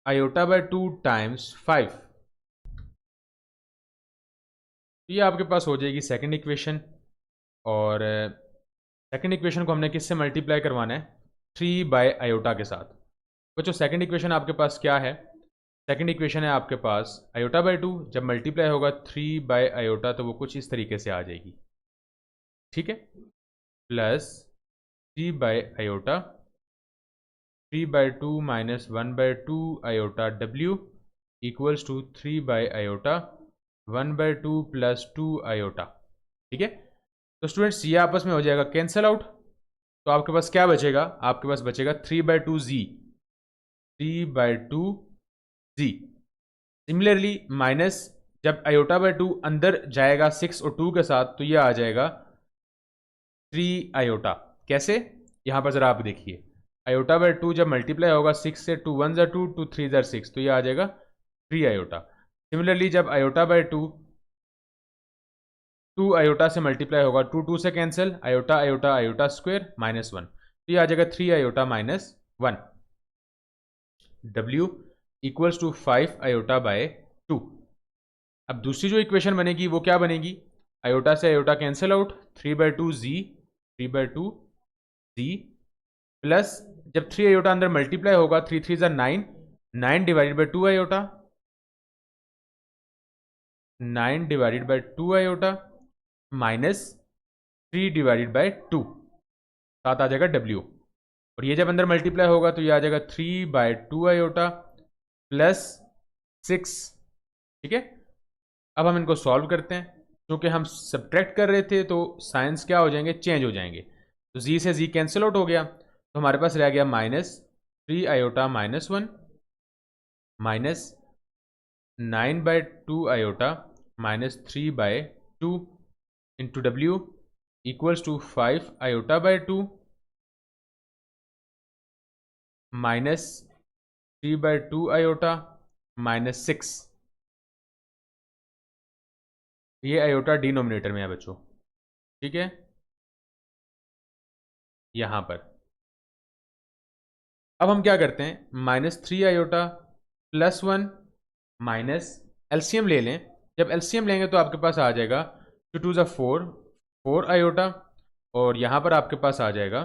iota by 2 times 5। ये आपके पास हो जाएगी सेकंड इक्वेशन, और सेकंड इक्वेशन को हमने किससे मल्टीप्लाई करवाना है, 3 बाय आयोटा के साथ। बच्चों सेकंड इक्वेशन आपके पास क्या है, सेकंड इक्वेशन है आपके पास आयोटा बाय 2, जब मल्टीप्लाई होगा 3 बाय आयोटा तो वो कुछ इस तरीके से आ जाएगी, ठीक है, plus 3 by iota 3/2 minus 1/2 iota W equals to 3 by iota 1/2 plus 2 iota. ठीक है, तो स्टूडेंट्स ये आपस में हो जाएगा कैंसल आउट, तो आपके पास क्या बचेगा, आपके पास बचेगा 3/2 जी, 3/2 जी। सिमिलरली माइनस जब आयोटा बाय 2 अंदर जाएगा 6 और 2 के साथ, तो ये आ जाएगा 3 आयोटा। कैसे, यहां पर जरा आप देखिए, आयोटा बाय 2 जब मल्टीप्लाई होगा 6 से, 2 1 ज़ा 2, 2 3 ज़ा 6, तो ये आ जाएगा 3 आयोटा। सिमिलरली जब आयोटा बाय 2 2 आयोटा से मल्टीप्लाई होगा, 2 2 से cancel, iota iota iota square -1, तो ये आ जाएगा 3 iota -1। W equals to 5 iota by 2। अब दूसरी जो इक्वेशन बनेगी वो क्या बनेगी, आयोटा से आयोटा कैंसिल आउट, 3/2 जी, 3/2 जी प्लस जब 3 आयोटा अंदर मल्टीप्लाई होगा, 3 3 ज़ा 9, 9 divided by 2 iota, 9 divided by 2 iota minus 3 divided by 2, साथ आ जाएगा W, और ये जब अंदर मल्टीप्लाई होगा तो ये आ जाएगा 3/2 आयोटा प्लस 6। ठीक है, अब हम इनको सॉल्व करते हैं, क्योंकि हम सब्ट्रैक्ट कर रहे थे तो साइंस क्या हो जाएंगे, चेंज हो जाएंगे, तो जी से जी कैंसिल आउट हो गया, तो हमारे पास रह गया -3 iota -1 minus 9/2 iota -3/2 into W equals to 5 iota by 2 minus 3/2 iota -6। ये आयोटा डिनोमिनेटर में है बच्चों। ठीक है, यहां पर अब हम क्या करते हैं, -3 आयोटा +1 माइनस एलसीएम ले लें, जब एलसीएम लेंगे तो आपके पास आ जाएगा 2 2 ज़ा 4, 4 आयोटा, और यहां पर आपके पास आ जाएगा,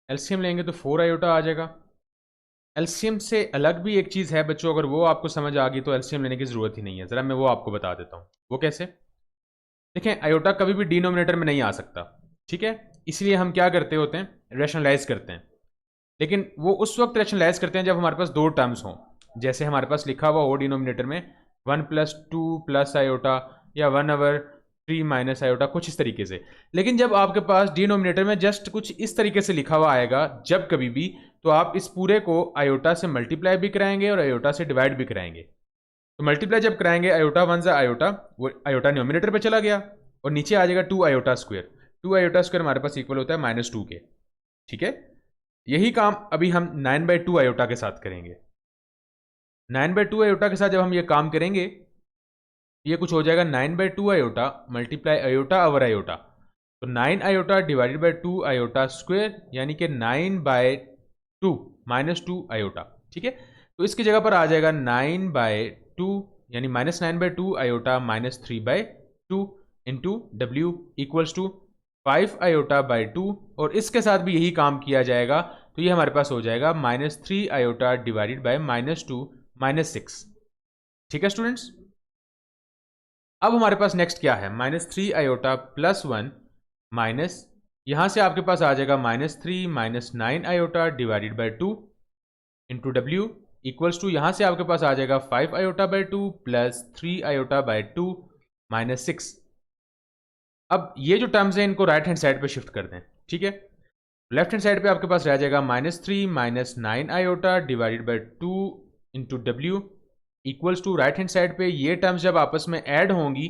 एलसीएम लेंगे तो 4 आयोटा आ जाएगा। एलसीएम से अलग भी एक चीज़ है बच्चों, अगर वो आपको समझ आ गई तो एलसीएम लेने की ज़रूरत ही नहीं है, ज़रा मैं वो आपको बता देता हूँ। वो कैसे, देखें आयोटा कभी भी डिनोमिनेटर में नहीं आ सकता, ठीक है, इसलिए हम क्या करते होते हैं, रैशनलाइज करते हैं, लेकिन वो उस वक्त रैशनलाइज करते हैं जब हमारे पास दो टर्म्स हों, जैसे हमारे पास लिखा हुआ हो डिनोमिनेटर में 1 + 2 + आयोटा या 1/3 माइनस आयोटा, कुछ इस तरीके से। लेकिन जब आपके पास डिनोमिनेटर में जस्ट कुछ इस तरीके से लिखा हुआ आएगा जब कभी भी, तो आप इस पूरे को आयोटा से मल्टीप्लाई भी कराएंगे और आयोटा से डिवाइड भी कराएंगे। तो मल्टीप्लाई जब कराएंगे, आयोटा 1 ज़ा आयोटा, वो आयोटा न्यूमिनेटर पे चला गया और नीचे आ जाएगा 2 आयोटा स्क्वायर, 2 आयोटा स्क्वायर हमारे पास इक्वल होता है -2 के। ठीक है, यही काम अभी हम 9/2 आयोटा के साथ करेंगे। 9/2 आयोटा के साथ जब हम ये काम करेंगे, ये कुछ हो जाएगा 9/2 iota multiply iota over iota, तो 9 iota divided by 2 iota square, यानी कि 9/2 -2 आयोटा। ठीक है, तो इसकी जगह पर आ जाएगा 9/2 यानी -9/2 iota -3/2 into W equals to 5 iota by 2, और इसके साथ भी यही काम किया जाएगा, तो ये हमारे पास हो जाएगा -3 आयोटा डिवाइडेड बाय -2 -6। ठीक है स्टूडेंट्स, अब हमारे पास नेक्स्ट क्या है, -3 आयोटा +1 माइनस, यहां से आपके पास आ जाएगा -3 -9 iota divided by 2 into W equals to, यहां से आपके पास आ जाएगा 5 iota by 2 plus 3 iota by 2 -6। अब ये जो टर्म्स हैं इनको राइट हैंड साइड पे शिफ्ट कर दें। ठीक है, लेफ्ट हैंड साइड पे आपके पास रह जाएगा -3 -9 iota divided by 2 into W equals to, right hand side पे ये टर्म्स जब आपस में ऐड होंगी,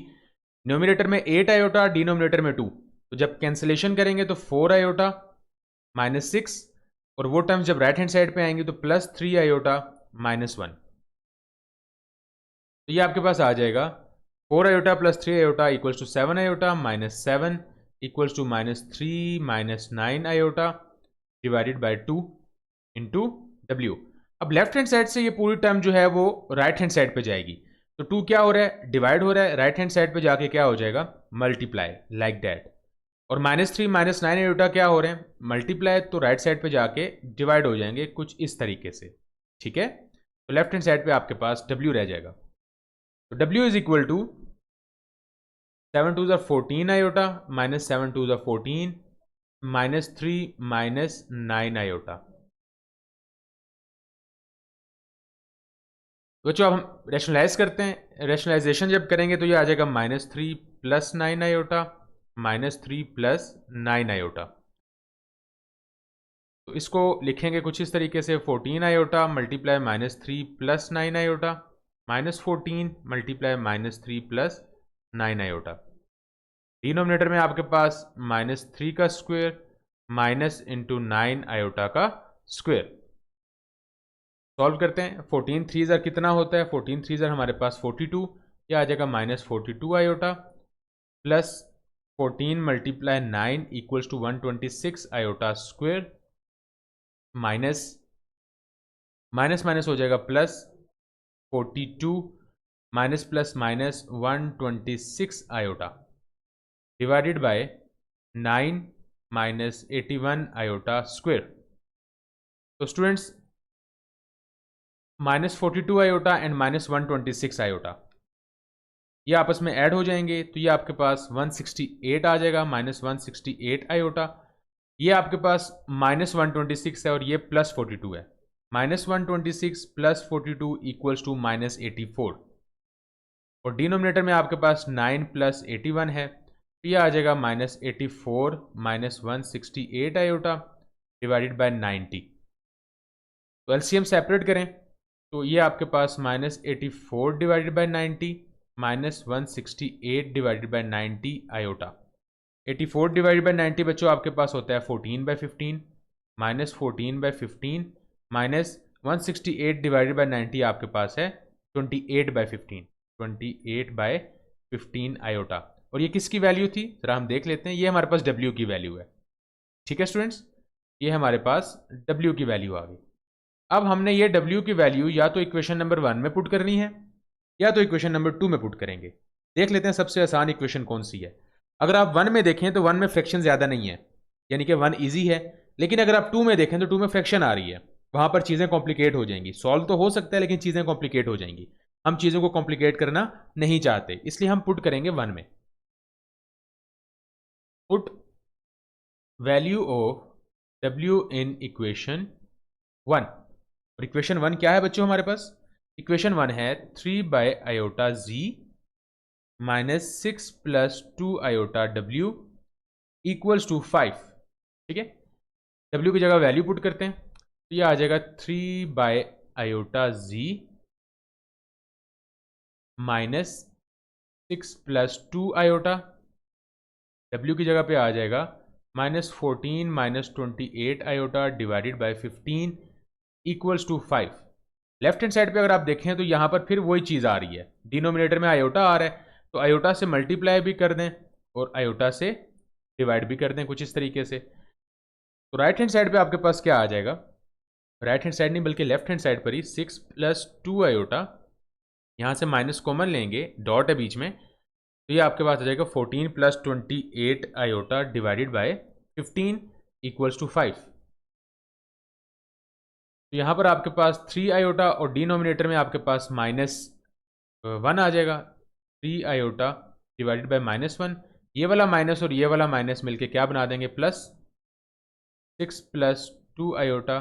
न्यूमिनेटर में 8 आयोटा डिनोमिनेटर में 2, तो जब कैंसिलेशन करेंगे तो 4 आयोटा -6, और वो टर्म्स जब राइट हैंड साइड पे आएंगी तो +3 आयोटा -1, तो ये आपके पास आ जाएगा 4 iota plus 3 iota equals to 7 iota -7 equals to -3 -9 iota divided by 2 into W. अब लेफ्ट हैंड साइड से ये पूरी टर्म जो है वो राइट हैंड साइड पे जाएगी, तो 2 क्या हो रहा है, डिवाइड हो रहा है, राइट हैंड साइड पे जाके क्या हो जाएगा, मल्टीप्लाई, लाइक दैट। और -3 -9 आयोटा क्या हो रहे हैं, मल्टीप्लाई, तो राइट साइड पे जाके डिवाइड हो जाएंगे कुछ इस तरीके से। ठीक है, तो लेफ्ट हैंड साइड पे आपके पास डब्ल्यू रह जाएगा, तो W is equal to 7 2 14 iota minus 7 2 14 minus 3 minus 9 iota. बच्चों अब हम रैशनलाइज करते हैं। रैशनलाइजेशन जब करेंगे तो ये आ जाएगा -3 प्लस 9 आयोटा -3 प्लस 9 आयोटा। तो इसको लिखेंगे कुछ इस तरीके से 14 iota multiply -3 plus 9 iota -14 multiply -3 plus 9 iota. Denominator में आपके पास -3 का स्क्वायर माइनस इंटू 9 आयोटा का स्क्वायर। सॉल्व करते हैं। 14 3 ज़र कितना होता है? 14 3 ज़र हमारे पास 42, यह आ जाएगा -42 iota plus 14 multiply 9 equals to 126 iota square minus minus minus हो जाएगा plus 42 minus plus minus 126 iota divided by 9 minus 81 iota square. तो स्टूडेंट्स -42 आयोटा एंड -126 आयोटा ये आपस में ऐड हो जाएंगे तो ये आपके पास 168 आ जाएगा -168 आयोटा। ये आपके पास -126 है और ये +42 है। -126 + 42 इक्वल्स टू -84 और डिनोमिनेटर में आपके पास 9 + 81 है तो ये आ जाएगा -84 -168 आयोटा डिवाइडेड बाय 90। तो एलसीएम सेपरेट करें तो ये आपके पास -84 divided by 90 -168 divided by 90 iota. 84 divided by 90 बच्चों आपके पास होता है 14/15 -14/15 -168 डिवाइडेड बाय 90 आपके पास है 28/15 28/15 आयोटा। और ये किसकी वैल्यू थी जरा हम देख लेते हैं। ये हमारे पास W की वैल्यू है। ठीक है स्टूडेंट्स, ये हमारे पास W की वैल्यू आ गई। अब हमने ये W की वैल्यू या तो इक्वेशन नंबर 1 में पुट करनी है या तो इक्वेशन नंबर 2 में पुट करेंगे। देख लेते हैं सबसे आसान इक्वेशन कौन सी है। अगर आप 1 में देखें तो 1 में फ्रैक्शन ज़्यादा नहीं है, यानी कि 1 ईजी है। लेकिन अगर आप 2 में देखें तो 2 में फ्रैक्शन आ रही है, वहां पर चीज़ें कॉम्प्लिकेट हो जाएंगी। सॉल्व तो हो सकता है लेकिन चीज़ें कॉम्प्लिकेट हो जाएंगी। हम चीज़ों को कॉम्प्लिकेट करना नहीं चाहते, इसलिए हम पुट करेंगे 1 में। Put value of W in equation 1। और इक्वेशन 1 क्या है बच्चों हमारे पास? इक्वेशन 1 है 3/z -6 + 2 iota W equals to 5। ठीक है, W की जगह वैल्यू पुट करते हैं तो यह आ जाएगा 3/z -6 + 2 आयोटा। W की जगह पे आ जाएगा -14 -28 iota divided by 15 equals to 5। Left hand side पे अगर आप देखें तो यहाँ पर फिर वही चीज़ आ रही है, डिनोमिनेटर में आयोटा आ रहा है तो आयोटा से मल्टीप्लाई भी कर दें और आयोटा से डिवाइड भी कर दें कुछ इस तरीके से। तो राइट हैंड साइड पे आपके पास क्या आ जाएगा? राइट हैंड साइड नहीं बल्कि लेफ्ट हैंड साइड पर ही 6 + 2 आयोटा, यहाँ से माइनस कॉमन लेंगे, डॉट है बीच में, तो ये आपके पास आ जाएगा 14 + 28 iota divided by 15 equals to 5। तो यहाँ पर आपके पास 3 आयोटा और डिनोमिनेटर में आपके पास -1 आ जाएगा। 3 आयोटा डिवाइडेड बाय -1, ये वाला माइनस और ये वाला माइनस मिलके क्या बना देंगे plus. 6 + 2 iota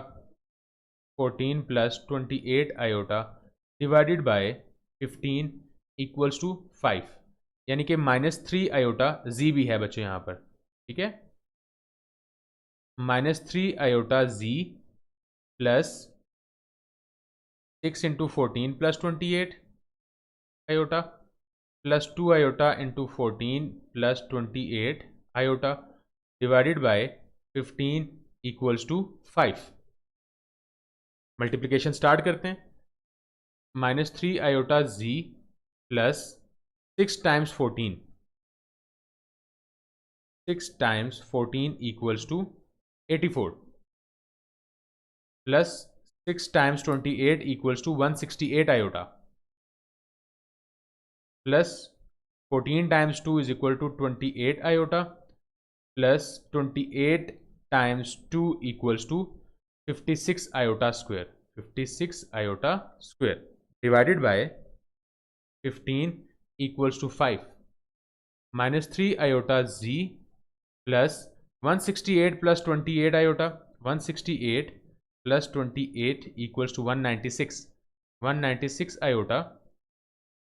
14 + 28 iota divided by 15 equals to 5, यानी कि -3 आयोटा जी भी है बच्चों यहाँ पर। ठीक है, -3 iota Z plus 6 × 14 + 28 iota plus 2 iota into 14 + 28 iota divided by 15 equals to 5। Multiplication start करते हैं। -3 iota Z plus 6 × 14, 6 × 14 equals to 84 plus 6 × 28 equals to 168 iota plus 14 × 2 is equal to 28 iota plus 28 × 2 equals to 56 iota square, 56 iota square divided by 15 equals to 5। -3 iota z plus 168 plus 28 iota, 168 plus 28 equals to 196, 196 iota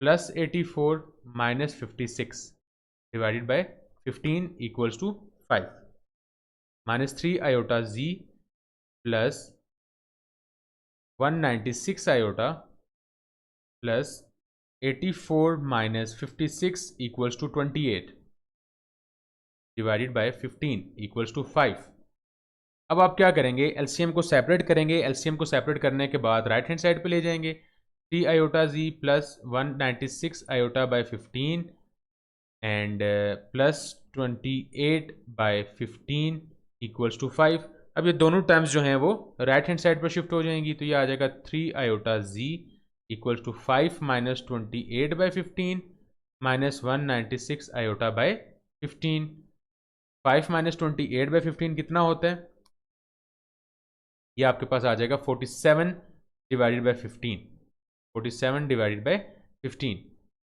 plus 84 minus 56 divided by 15 equals to 5, -3 iota z plus 196 iota plus 84 minus 56 equals to 28 divided by 15 equals to 5। अब आप क्या करेंगे, LCM को separate करेंगे। LCM को separate करने के बाद राइट हैंड साइड पे ले जाएंगे, 3 iota Z plus 196 iota by 15 and plus 28 by 15 equals to 5। अब ये दोनों टर्म्स जो हैं वो राइट हैंड साइड पर शिफ्ट हो जाएंगी, तो ये आ जाएगा 3 iota Z equals to 5 minus 28 by 15 minus 196 iota by 15। 5 minus 28 by 15 कितना होता है, ये आपके पास आ जाएगा 47 divided by 15, 47 divided by 15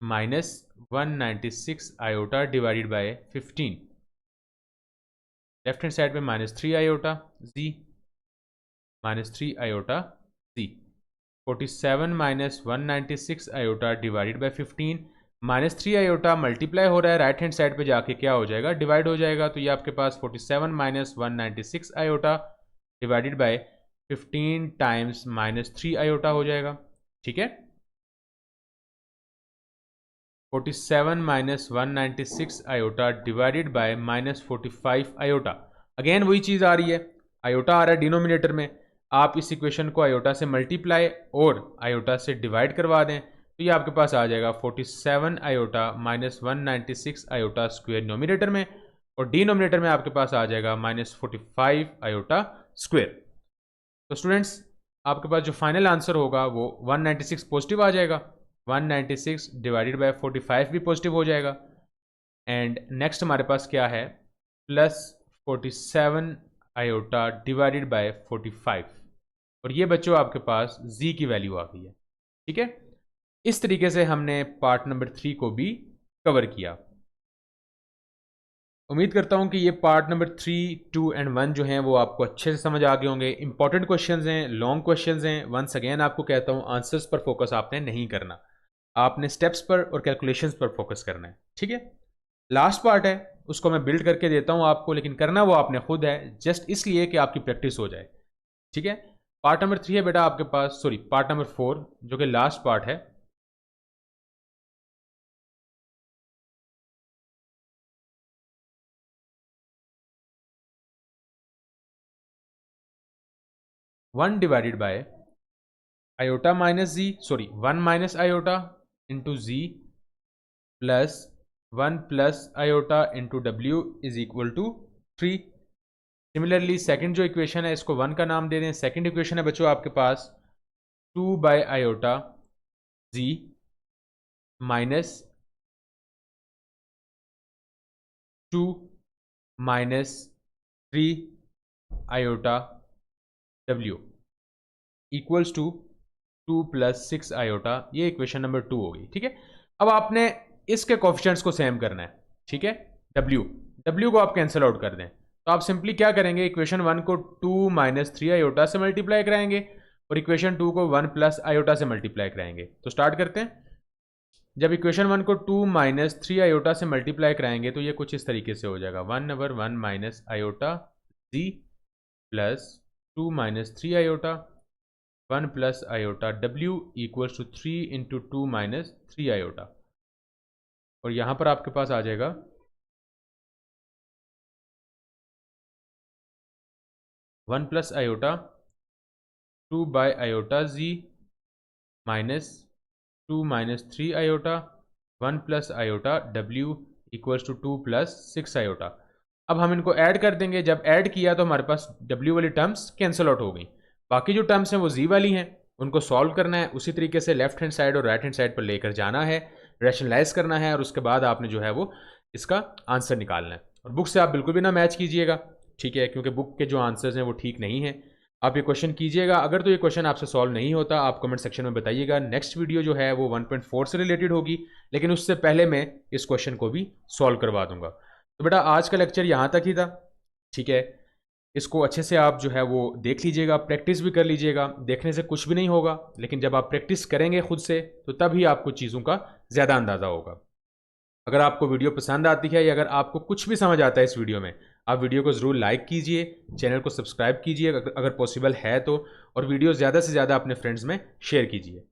minus 196 iota divided by 15। Left hand side पे -3 iota Z, -3 iota Z, 47 minus 196 iota divided by 15, -3 iota multiply हो रहा है, राइट हैंड साइड पे जाके क्या हो जाएगा, डिवाइड हो जाएगा। तो ये आपके पास 47 minus 196 iota divided by 15 times -3 iota हो जाएगा। ठीक है, 47 minus 196 iota divided bye -45 iota. Again वही चीज़ आ रही है, आयोटा आ रहा है डिनोमिनेटर में, आप इस इक्वेशन को आयोटा से मल्टीप्लाई और आयोटा से डिवाइड करवा दें, तो ये आपके पास आ जाएगा 47 iota minus 196 iota square nominator में, और डिनोमिनेटर में आपके पास आ जाएगा -45 आयोटा स्क्वेयर। तो स्टूडेंट्स आपके पास जो फाइनल आंसर होगा वो 196 पॉजिटिव आ जाएगा, 196 डिवाइडेड बाय 45 भी पॉजिटिव हो जाएगा, एंड नेक्स्ट हमारे पास क्या है, प्लस 47 आयोटा डिवाइडेड बाय 45, और ये बच्चों आपके पास z की वैल्यू आ गई है। ठीक है, इस तरीके से हमने पार्ट नंबर 3 को भी कवर किया। उम्मीद करता हूं कि ये पार्ट नंबर 3, 2 एंड 1 जो हैं वो आपको अच्छे से समझ आ गए होंगे। इंपॉर्टेंट क्वेश्चंस हैं, लॉन्ग क्वेश्चंस हैं। वंस अगेन आपको कहता हूं, आंसर्स पर फोकस आपने नहीं करना, आपने स्टेप्स पर और कैलकुलेशंस पर फोकस करना है। ठीक है, लास्ट पार्ट है उसको मैं बिल्ड करके देता हूं आपको, लेकिन करना वो आपने खुद है, जस्ट इसलिए कि आपकी प्रैक्टिस हो जाए। ठीक है, पार्ट नंबर 3 है बेटा आपके पास, सॉरी पार्ट नंबर 4 जो कि लास्ट पार्ट है। One divided by iota minus Z, sorry 1 minus iota into ji plus 1 plus iota into W is equal to 3। Similarly second जो इक्वेशन है इसको 1 का नाम दे दें। सेकंड इक्वेशन है बच्चों आपके पास 2 by iota Z minus 2 minus 3 iota W equals to 2 plus 6 iota, ये इक्वेशन नंबर 2 होगी। ठीक है, अब आपने इसके कोफिशिएंट्स को सेम करना है। ठीक है, डब्ल्यू को आप कैंसिल आउट कर दें, तो आप सिंपली क्या करेंगे, इक्वेशन 1 को 2 माइनस 3 आयोटा से मल्टीप्लाई कराएंगे और इक्वेशन 2 को 1 प्लस आयोटा से मल्टीप्लाई कराएंगे। तो स्टार्ट करते हैं। जब इक्वेशन 1 को 2 माइनस 3 आयोटा से मल्टीप्लाई कराएंगे तो ये कुछ इस तरीके से हो जाएगा, 1/1 minus iota Z plus 2 minus 3 iota 1 plus iota W equals to 3 into 2 minus 3 iota, और यहां पर आपके पास आ जाएगा 1 plus iota 2 by iota Z minus 2 minus 3 iota 1 plus iota W equals to 2 plus 6 iota. अब हम इनको ऐड कर देंगे, जब ऐड किया तो हमारे पास डब्ल्यू वाली टर्म्स कैंसिल आउट हो गई, बाकी जो टर्म्स हैं वो जी वाली हैं, उनको सॉल्व करना है। उसी तरीके से लेफ्ट हैंड साइड और राइट हैंड साइड पर लेकर जाना है, रैशनलाइज करना है, और उसके बाद आपने जो है वो इसका आंसर निकालना है। और बुक से आप बिल्कुल भी ना मैच कीजिएगा, ठीक है, क्योंकि बुक के जो आंसर्स हैं वो ठीक नहीं हैं। आप ये क्वेश्चन कीजिएगा। अगर तो ये क्वेश्चन आपसे सॉल्व नहीं होता आप कमेंट सेक्शन में बताइएगा। नेक्स्ट वीडियो जो है वो 1.4 से रिलेटेड होगी, लेकिन उससे पहले मैं इस क्वेश्चन को भी सॉल्व करवा दूंगा। तो बेटा आज का लेक्चर यहाँ तक ही था, ठीक है। इसको अच्छे से आप जो है वो देख लीजिएगा, प्रैक्टिस भी कर लीजिएगा। देखने से कुछ भी नहीं होगा, लेकिन जब आप प्रैक्टिस करेंगे खुद से तो तभी आपको चीज़ों का ज़्यादा अंदाज़ा होगा। अगर आपको वीडियो पसंद आती है या अगर आपको कुछ भी समझ आता है इस वीडियो में, आप वीडियो को ज़रूर लाइक कीजिए, चैनल को सब्सक्राइब कीजिए अगर पॉसिबल है तो, और वीडियो ज़्यादा से ज़्यादा अपने फ्रेंड्स में शेयर कीजिए।